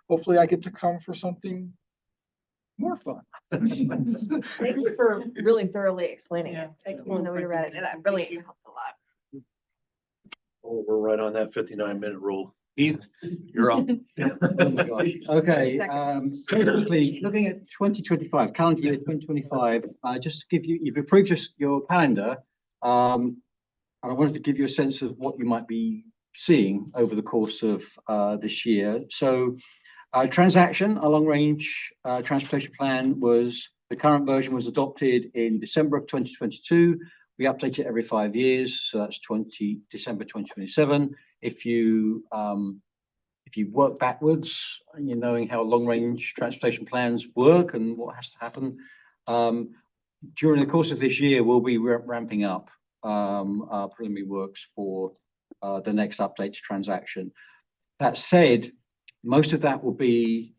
hopefully I get to come for something more fun. Thank you for really thoroughly explaining it. Yeah. Even though we read it, that really helped a lot. Oh, we're right on that 59-minute rule. Keith, you're up. Oh my gosh. Okay, quickly, looking at 2025, calendar year 2025, just to give you, you've approved your calendar. And I wanted to give you a sense of what you might be seeing over the course of this year. So transaction, a long-range transportation plan the current version was adopted in December of 2022. We update it every 5 years, so that's December 2027. If you work backwards and you're knowing how long-range transportation plans work and what has to happen, during the course of this year, we'll be ramping up our preliminary works for the next updates transaction. That said, most of that will be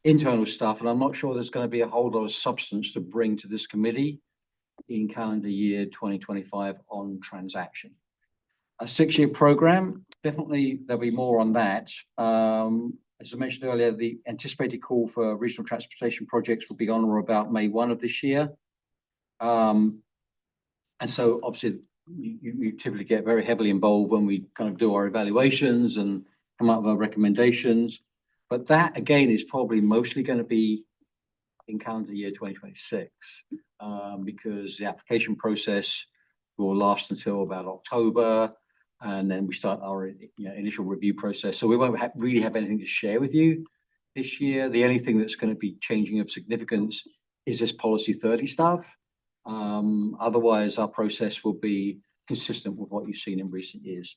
internal stuff, and I'm not sure there's going to be a whole lot of substance to bring to this committee in calendar year 2025 on transaction. A 6-year program, definitely there'll be more on that. As I mentioned earlier, the anticipated call for regional transportation projects will be on or about May 1 of this year. And so obviously you typically get very heavily involved when we kind of do our evaluations and come up with our recommendations. But that again is probably mostly going to be in calendar year 2026 because the application process will last until about October, and then we start our initial review process. So we won't really have anything to share with you this year. The only thing that's going to be changing of significance is this policy 30 stuff. Otherwise, our process will be consistent with what you've seen in recent years.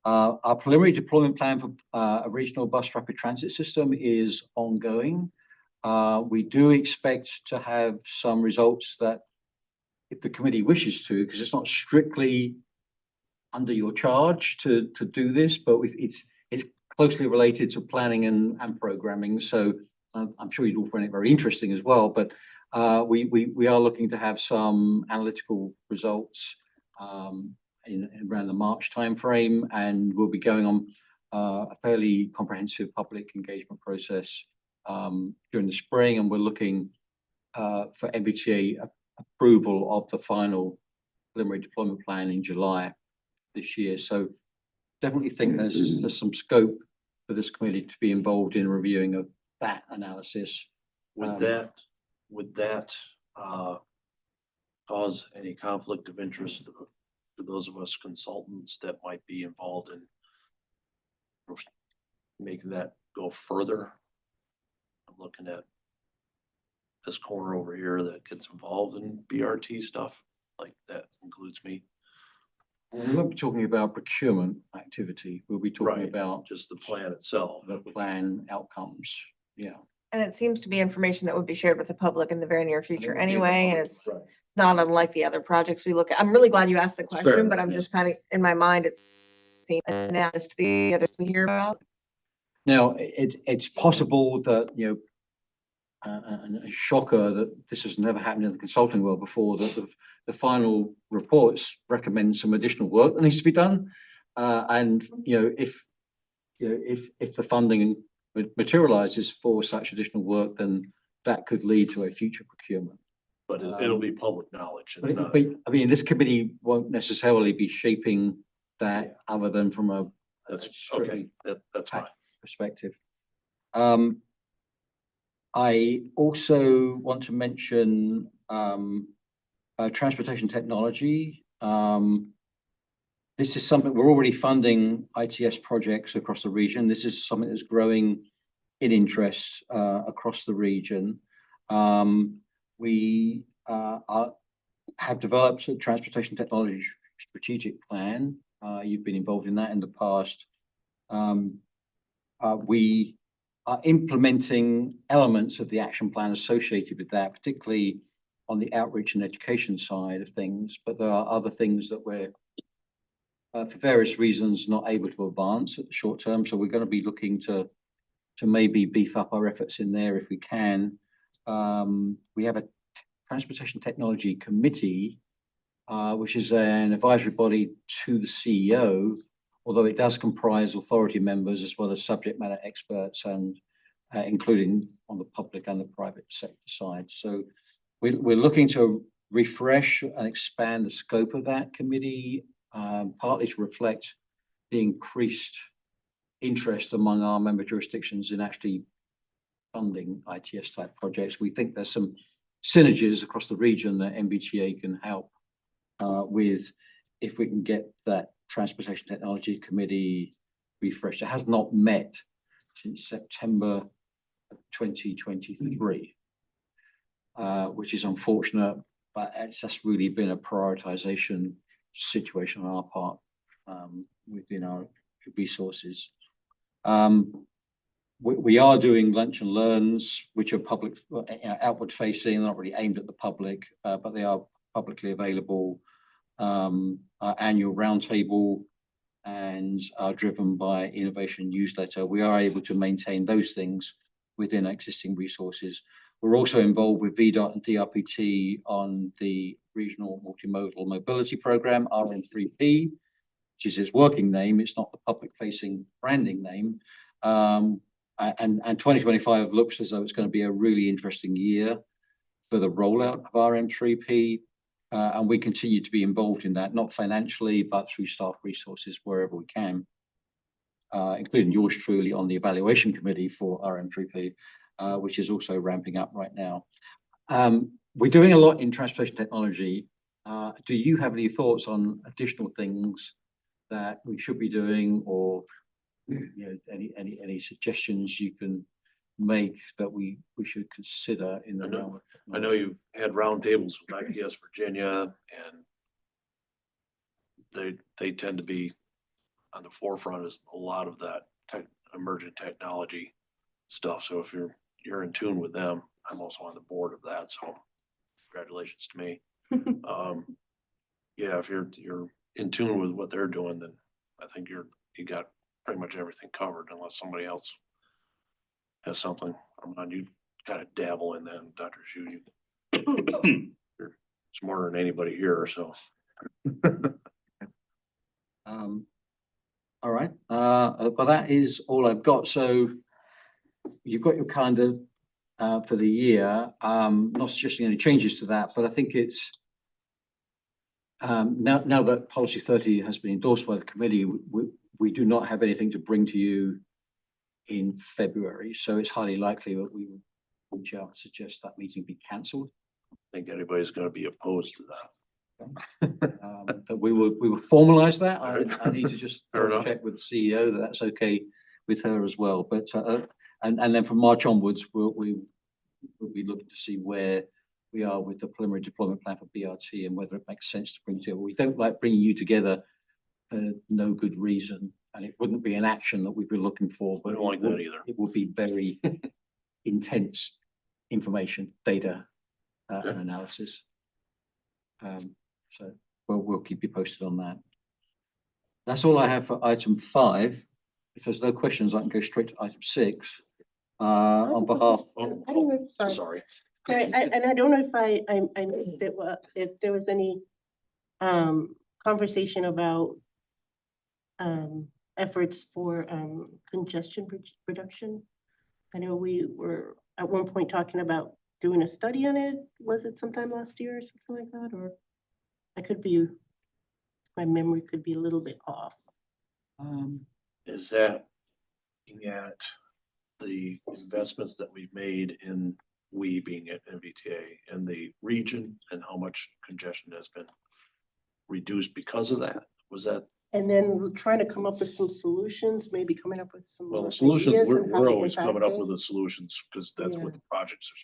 Our preliminary deployment plan for a regional bus rapid transit system is ongoing. We do expect to have some results that, if the committee wishes to, because it's not strictly under your charge to do this, but it's closely related to planning and programming. So I'm sure you'd all find it very interesting as well. But we are looking to have some analytical results in around the March timeframe, and we'll be going on a fairly comprehensive public engagement process during the spring, and we're looking for NVTA approval of the final preliminary deployment plan in July this year. So definitely think there's some scope for this committee to be involved in reviewing of that analysis. Would that cause any conflict of interest for those of us consultants that might be involved in making that go further. I'm looking at this corner over here that gets involved in BRT stuff, like that includes me. We won't be talking about procurement activity. We'll be talking Right. about Just the plan itself. the plan outcomes. Yeah. And it seems to be information that would be shared with the public in the very near future would be anyway, and public, it's right. not unlike the other projects we look at. I'm really glad you asked the It's fair, question, but I'm yeah. just kind of, in my mind, it's seems analogous to the others we hear about. Now, it's possible that, and a shocker that this has never happened in the consulting world before, that the final reports recommend some additional work that needs to be done. And, if the funding materializes for such additional work, then that could lead to a future procurement. But it'll be public knowledge. and not- But I mean, this committee won't necessarily be shaping that other than from a That's okay. strictly That's fine. perspective. I also want to mention transportation technology. This is something we're already funding ITS projects across the region. This is something that's growing in interest across the region. We have developed a transportation technology strategic plan. You've been involved in that in the past. We are implementing elements of the action plan associated with that, particularly on the outreach and education side of things. But there are other things that we're, for various reasons, not able to advance at the short term. So we're going to be looking to maybe beef up our efforts in there if we can. We have a Transportation Technology Committee, which is an advisory body to the CEO, although it does comprise authority members as well as subject matter experts, and including on the public and the private sector side. So we're looking to refresh and expand the scope of that committee, partly to reflect the increased interest among our member jurisdictions in actually funding ITS type projects. We think there's some synergies across the region that NVTA can help with if we can get that Transportation Technology Committee refreshed. It has not met since September 2023, which is unfortunate, but it's just really been a prioritization situation on our part within our resources. We are doing lunch and learns, which are public, outward facing, not really aimed at the public, but they are publicly available. Our annual roundtable and are driven by innovation newsletter. We are able to maintain those things within existing resources. We're also involved with VDOT and DRPT on the Regional Multimodal Mobility Program, RM3P, which is its working name. It's not the public-facing branding name. And 2025 looks as though it's going to be a really interesting year for the rollout of RM3P. And we continue to be involved in that, not financially, but through staff resources wherever we can, including yours truly on the evaluation committee for RM3P, which is also ramping up right now. We're doing a lot in transportation technology. Do you have any thoughts on additional things that we should be doing, or any suggestions you can make that we should consider in the realm of I know you've had roundtables with IPS Virginia, and they tend to be on the forefront of a lot of that emergent technology stuff. So if you're in tune with them, I'm also on the board of that. So congratulations to me. Yeah, if you're in tune with what they're doing, then I think you got pretty much everything covered, unless somebody else has something. You kind of dabble in that, Dr. Shu. You're smarter than anybody here, so. All right. Well, that is all I've got. So you've got your calendar for the year. Not suggesting any changes to that, but I think it's now that Policy 30 has been endorsed by the committee, we do not have anything to bring to you in February. So it's highly likely that we will reach out and suggest that meeting be cancelled. I think anybody's going to be opposed to that. But we will formalize that. I need to just Fair enough. check with the CEO that that's okay with her as well. But, and then from March onwards, we'll be looking to see where we are with the preliminary deployment plan for BRT and whether it makes sense to bring together. We don't like bringing you together for no good reason, and it wouldn't be an action that we'd be looking for, but I don't like that either. it would be very intense information, data, and analysis. So we'll keep you posted on that. That's all I have for item 5. If there's no questions, I can go straight to item 6. On behalf, I don't know, sorry. Sorry. Right, and I don't know if I missed it, if there was any conversation about efforts for congestion reduction. I know we were at one point talking about doing a study on it. Was it sometime last year or something like that? Or I could be, my memory could be a little bit off. Is that looking at the investments that we've made in, we being at NVTA, and the region, and how much congestion has been reduced because of that? Was that? And then trying to come up with some solutions, maybe coming up with some. Well, the more solutions, ideas we're, and how we're to always coming impact up it. with the solutions, because that's what Yeah. the projects are.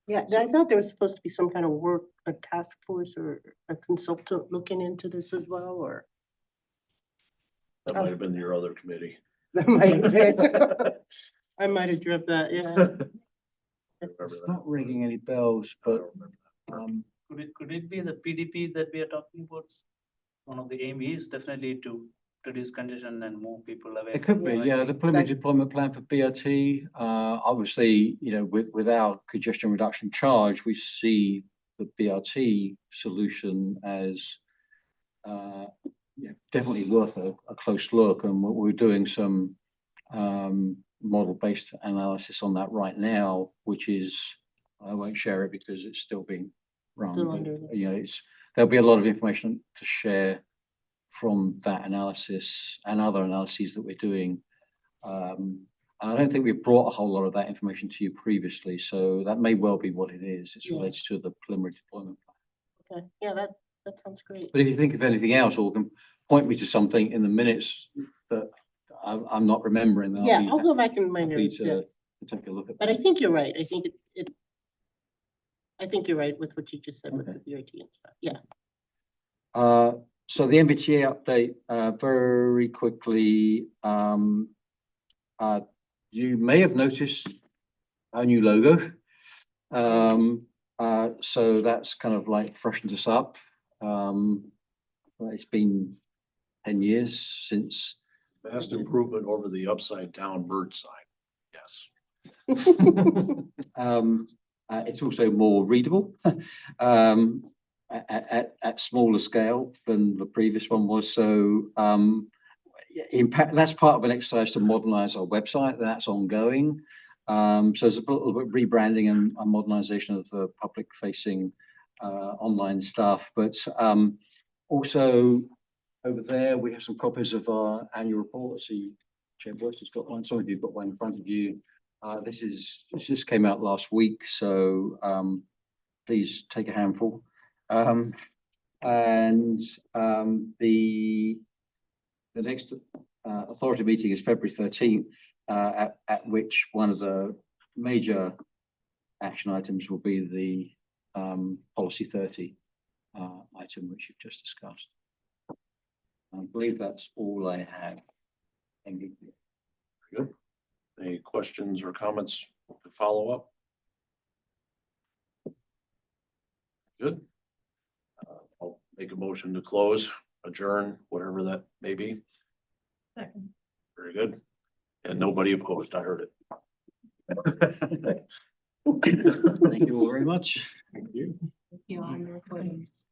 Yeah, I thought there was supposed to be some kind of work, a task force or a consultant looking into this as well, or That might have been your other committee. that might have been. I might have dropped that, yeah. Remember it's that? not ringing any bells, I but don't remember. Could it be the PDP that we are talking about? One of the aim is definitely to reduce congestion and move people away. it could be, yeah, the preliminary That- deployment plan for BRT, obviously, you know, with our congestion reduction charge, we see the BRT solution as yeah, definitely worth a close look, and we're doing some model-based analysis on that right now, which is, I won't share it because it's still being run. Still but, under- you know, there'll be a lot of information to share from that analysis and other analyses that we're doing. And I don't think we've brought a whole lot of that information to you previously, so that may well be what it is. It's Yeah. related to the preliminary deployment plan. Okay, yeah, that sounds great. But if you think of anything else, or can point me to something in the minutes that I'm not remembering, then Yeah, I'll I'll be go back in my happy notes, yeah. to take a look at But I that. think you're right. I think I think you're right with what you just said with Okay. the BRT and stuff. Yeah. So the NVTA update, very quickly, you may have noticed our new logo. So that's kind of like freshened us up. It's been 10 years since. Vast improvement over the upside down bird sign. Yes. It's also more readable at smaller scale than the previous one was. So impact, that's part of an exercise to modernize our website. That's ongoing. So there's a little bit of rebranding and modernization of the public facing online stuff. But also over there, we have some copies of our annual report. I see Chair Boyce has got one. Some of you have got one in front of you. This came out last week, so please take a handful. The next authority meeting is February 13th, at which one of the major action items will be the policy 30 item, which you've just discussed. I believe that's all I have. Thank you. Good. Any questions or comments to follow up? Good. I'll make a motion to close, adjourn, whatever that may be. Second. Very good. And nobody opposed, I heard it. Thank you all very much. Thank you. You on the recordings.